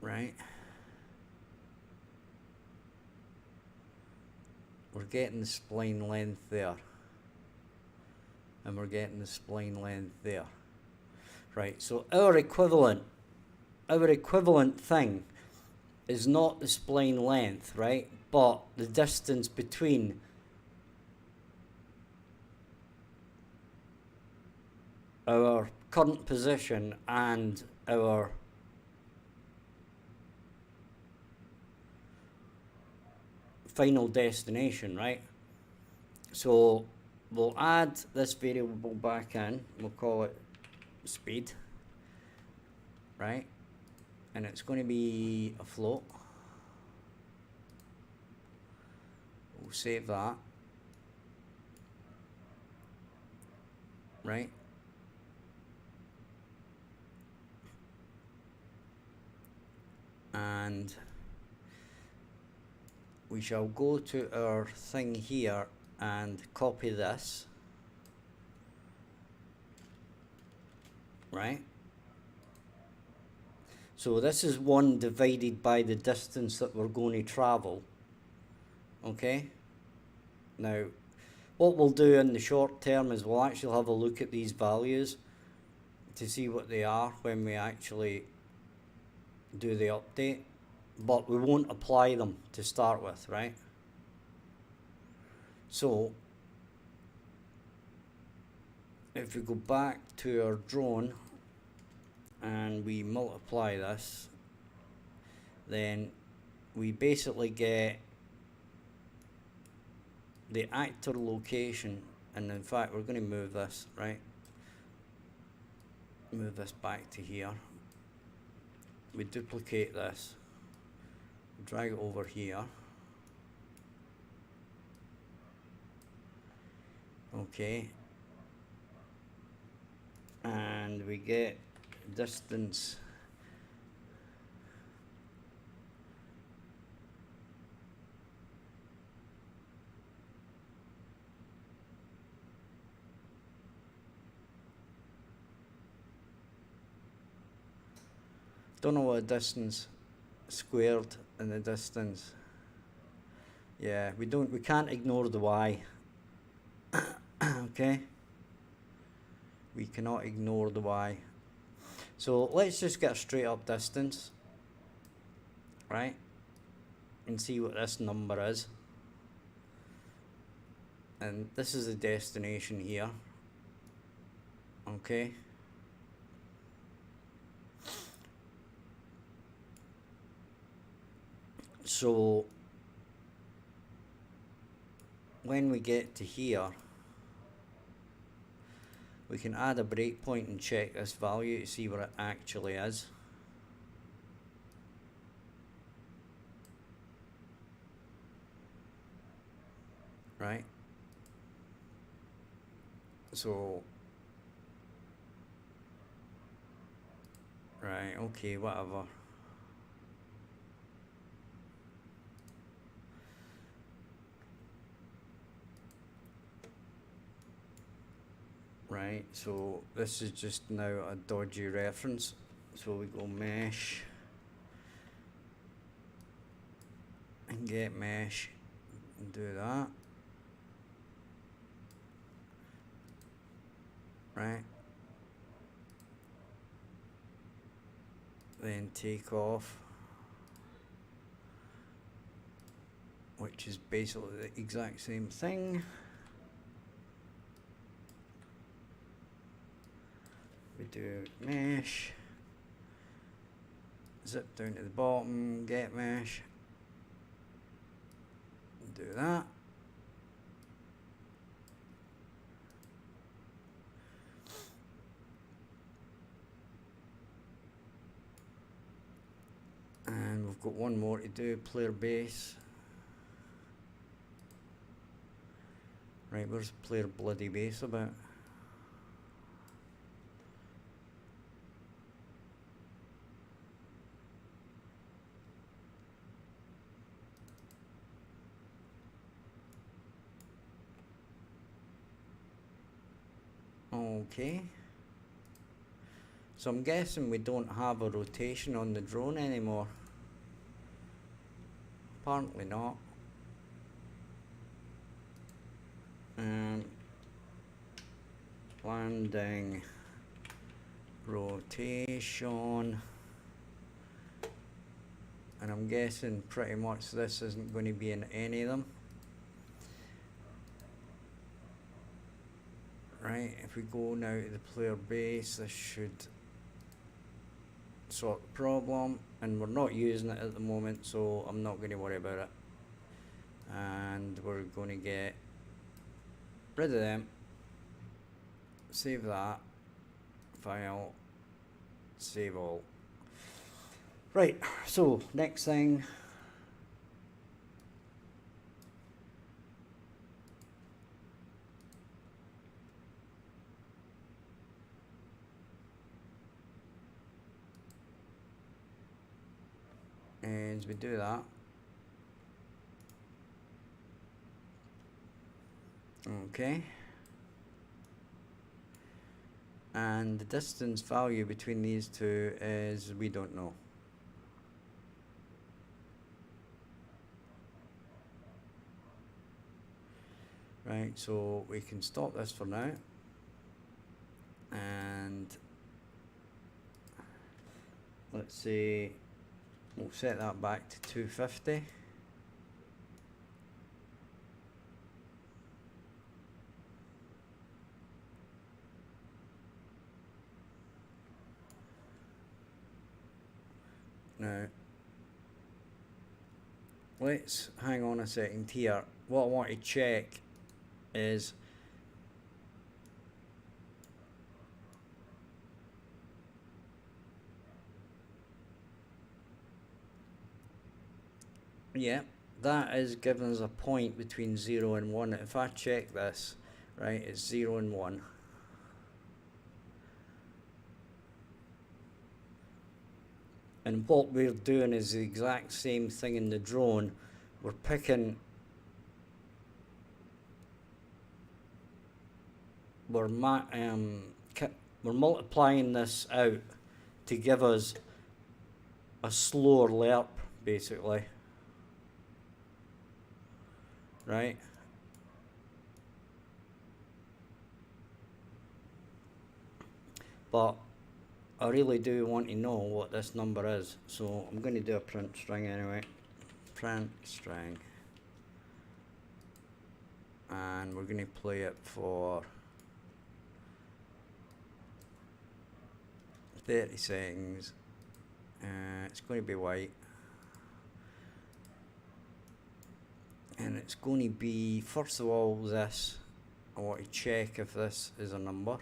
Right. We're getting the spline length there. And we're getting the spline length there. Right, so our equivalent thing is not the spline length, right? But the distance between our current position and our final destination, right? So we'll add this variable back in, we'll call it speed, right? And it's going to be a float. We'll save that, right? And we shall go to our thing here and copy this, right? So this is 1 divided by the distance that we're going to travel, okay? Now, what we'll do in the short term is we'll actually have a look at these values to see what they are when we actually do the update, but we won't apply them to start with, right? So if we go back to our drone and we multiply this, then we basically get the actor location, and in fact we're going to move this, right? Move this back to here. We duplicate this, drag it over here. Okay. And we get distance don't know what a distance squared in the distance. Yeah, we can't ignore the y. Okay, we cannot ignore the y. So let's just get a straight up distance, right, and see what this number is. And this is the destination here. Okay, so when we get to here, we can add a breakpoint and check this value to see what it actually is. Right? So Right, okay, whatever. Right, so this is just now a dodgy reference. So we go mesh and get mesh and do that. Right. Then take off, which is basically the exact same thing. We do mesh, zip down to the bottom, get mesh, do that. And we've got one more to do, player base. Right, where's player bloody base about? Okay. So I'm guessing we don't have a rotation on the drone anymore. Apparently not. Landing rotation, and I'm guessing pretty much this isn't going to be in any of them. Right, if we go now to the player base, this should sort the problem, and we're not using it at the moment, so I'm not going to worry about it. And we're going to get rid of them, save that, file, save all. Right, so next thing, and we do that. Okay. And the distance value between these two is, we don't know. Right, so we can stop this for now. And let's say we'll set that back to 250. Now, let's hang on a second here. What I want to check is yeah, that is giving us a point between 0 and 1. If I check this, right, it's 0 and 1. And what we're doing is the exact same thing in the drone. We're picking, we're multiplying this out to give us a slower lerp, basically. Right? But I really do want to know what this number is, so I'm going to do a print string anyway. Print string. And we're going to play it for 30 seconds. It's going to be white. And it's going to be, first of all, this. I want to check if this is a number.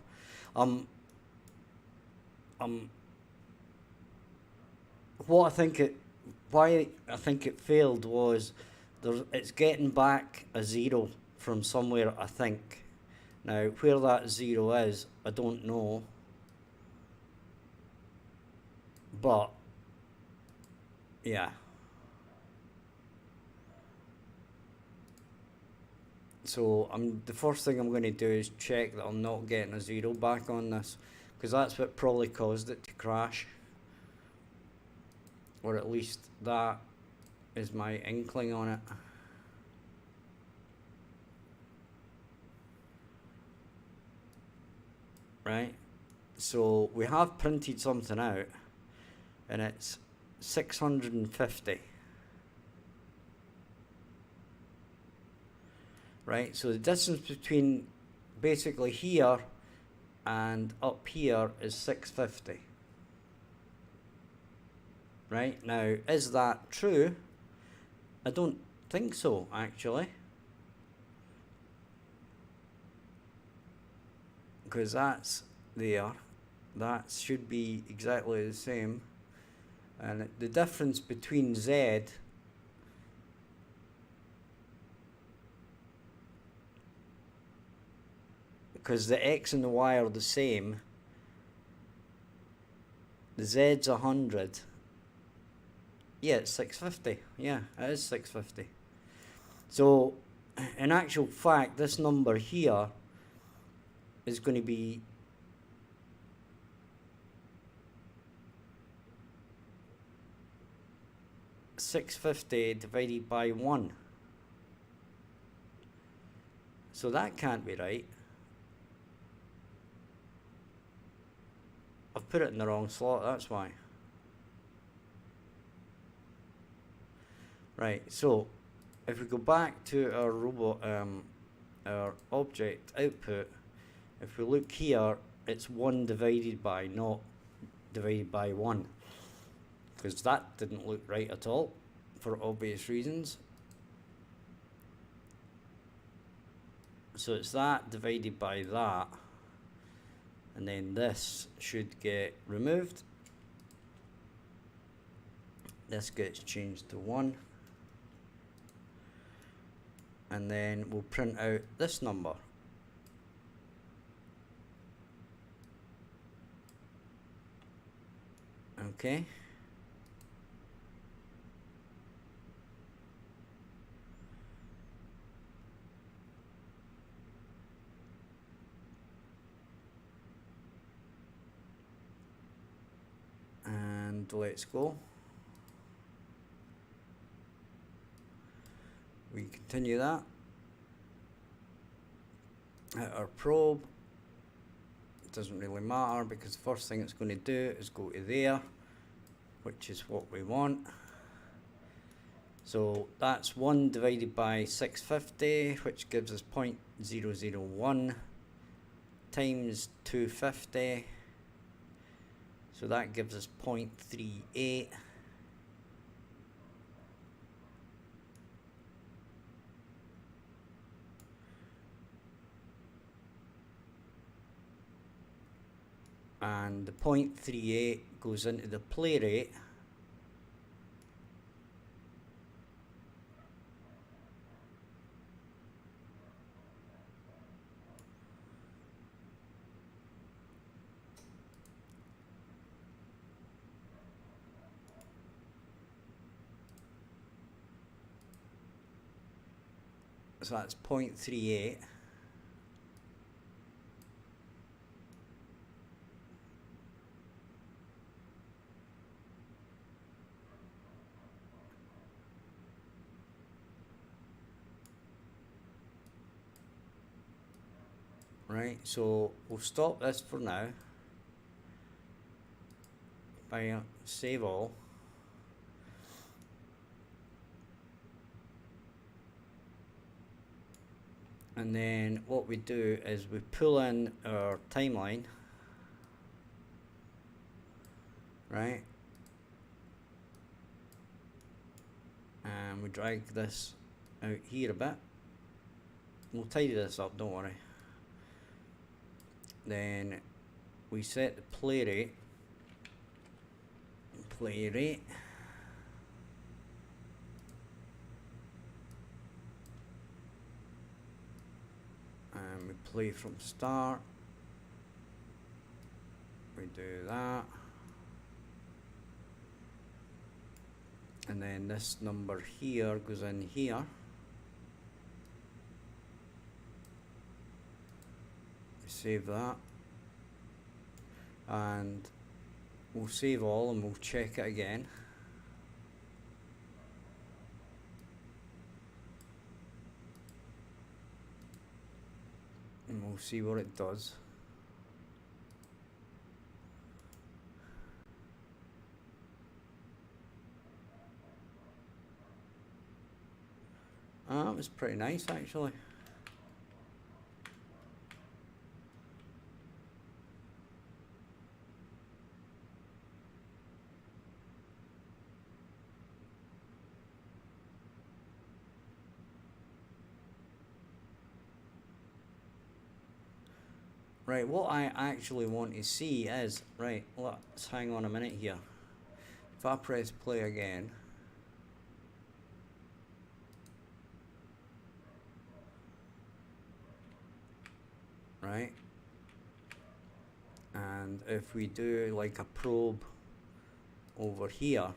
Why I think it failed was it's getting back a 0 from somewhere, I think. Now, where that 0 is, I don't know. But yeah. So the first thing I'm going to do is check that I'm not getting a 0 back on this, because that's what probably caused it to crash, or at least that is my inkling on it. Right, so we have printed something out and it's 650. Right, so the distance between basically here and up here is 650. Right, now is that true? I don't think so, actually, because that's there, that should be exactly the same, and the difference between Z because the X and the Y are the same, the Z's 100. Yeah, it's 650. Yeah, it is 650. So, in actual fact, this number here is going to be $650 divided by 1. So that can't be right. I've put it in the wrong slot, that's why. Right, so if we go back to our robot, our object output, if we look here, it's 1 divided by, not divided by 1, because that didn't look right at all for obvious reasons. So it's that divided by that, and then this should get removed. This gets changed to 1. And then we'll print out this number. Okay. And let's go. We continue that. Hit our probe. It doesn't really matter because the first thing it's going to do is go to there, which is what we want. So that's 1 divided by 650, which gives us 0.001 times 250. So that gives us 0.38. And the 0.38 goes into the play rate. So that's 0.38. Right, so we'll stop this for now by save all. And then what we do is we pull in our timeline, right? And we drag this out here a bit. We'll tidy this up, don't worry. Then we set the play rate. And we play from start. We do that. and then this number here goes in here. Save that, and we'll save all and we'll check it again. And we'll see what it does. That was pretty nice actually. Right, what I actually want to see is, right, let's hang on a minute here. If I press play again, right, and if we do like a probe over here,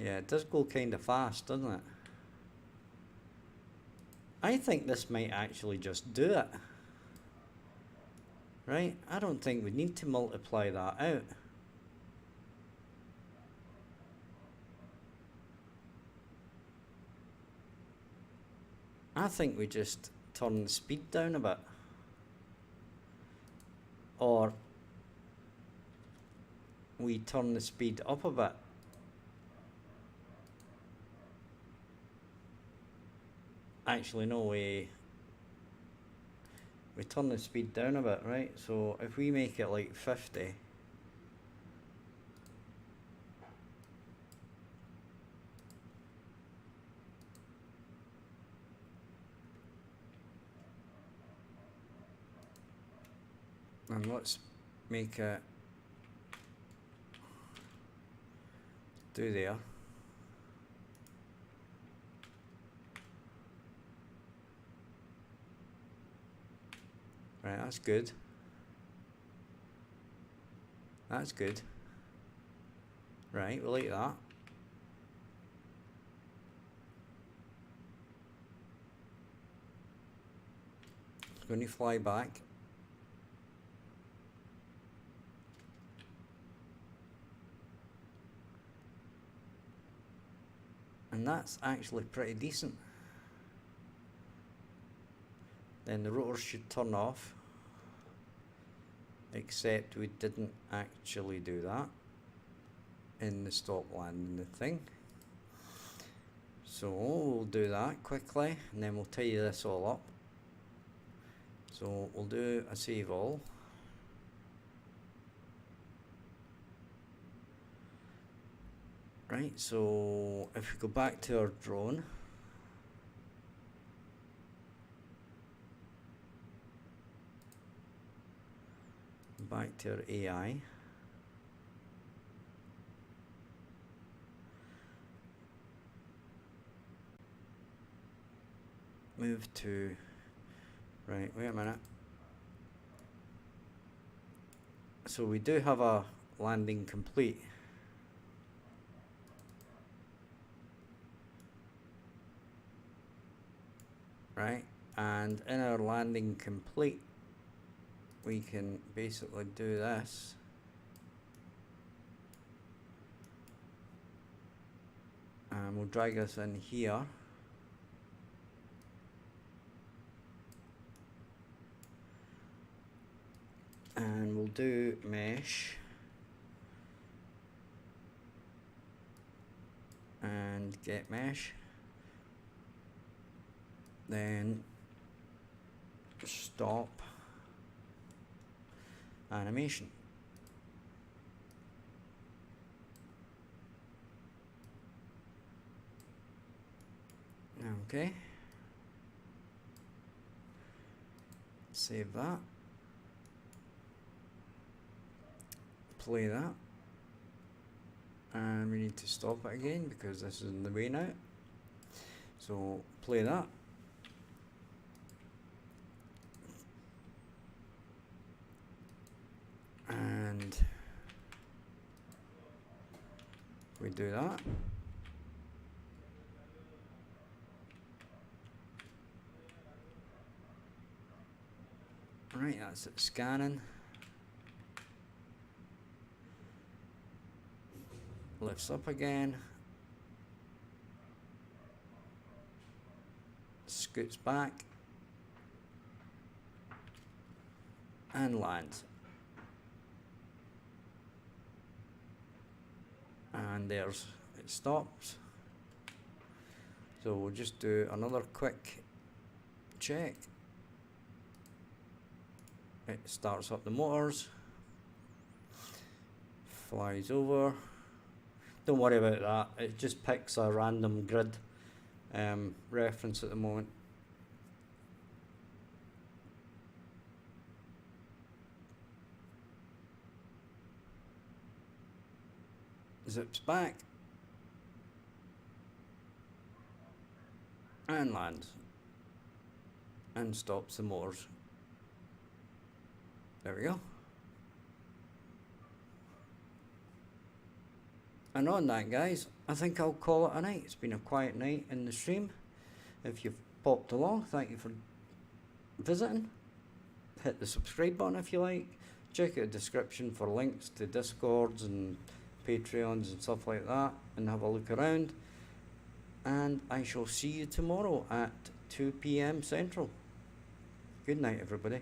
yeah, it does go kind of fast, doesn't it? I think this might actually just do it. Right? I don't think we need to multiply that out. I think we just turn the speed down a bit. Or we turn the speed up a bit. Actually, no, we turn the speed down a bit, right? So if we make it like 50, and let's make it do there. Right, that's good. That's good. Right, we like that. It's going to fly back. And that's actually pretty decent. Then the rotors should turn off, except we didn't actually do that in the stop landing thing. So we'll do that quickly and then we'll tidy this all up. So we'll do a save all. Right, so if we go back to our drone, back to our AI, move to, right, wait a minute. So we do have a landing complete. Right, and in our landing complete, we can basically do this. And we'll drag us in here. And we'll do mesh. And get mesh. Then stop animation. Okay. Save that. Play that. And we need to stop it again because this is in the way now. So play that. And we do that. Right, that's it scanning. Lifts up again. Scoots back. And lands. And there's, it stops. So we'll just do another quick check. It starts up the motors, flies over. Don't worry about that, it just picks a random grid reference at the moment. Zips back and lands and stops the motors. There we go. And on that, guys, I think I'll call it a night. It's been a quiet night in the stream. If you've popped along, thank you for visiting. Hit the subscribe button if you like. Check out the description for links to Discords and Patreons and stuff like that, and have a look around. And I shall see you tomorrow at 2 PM Central. Good night, everybody.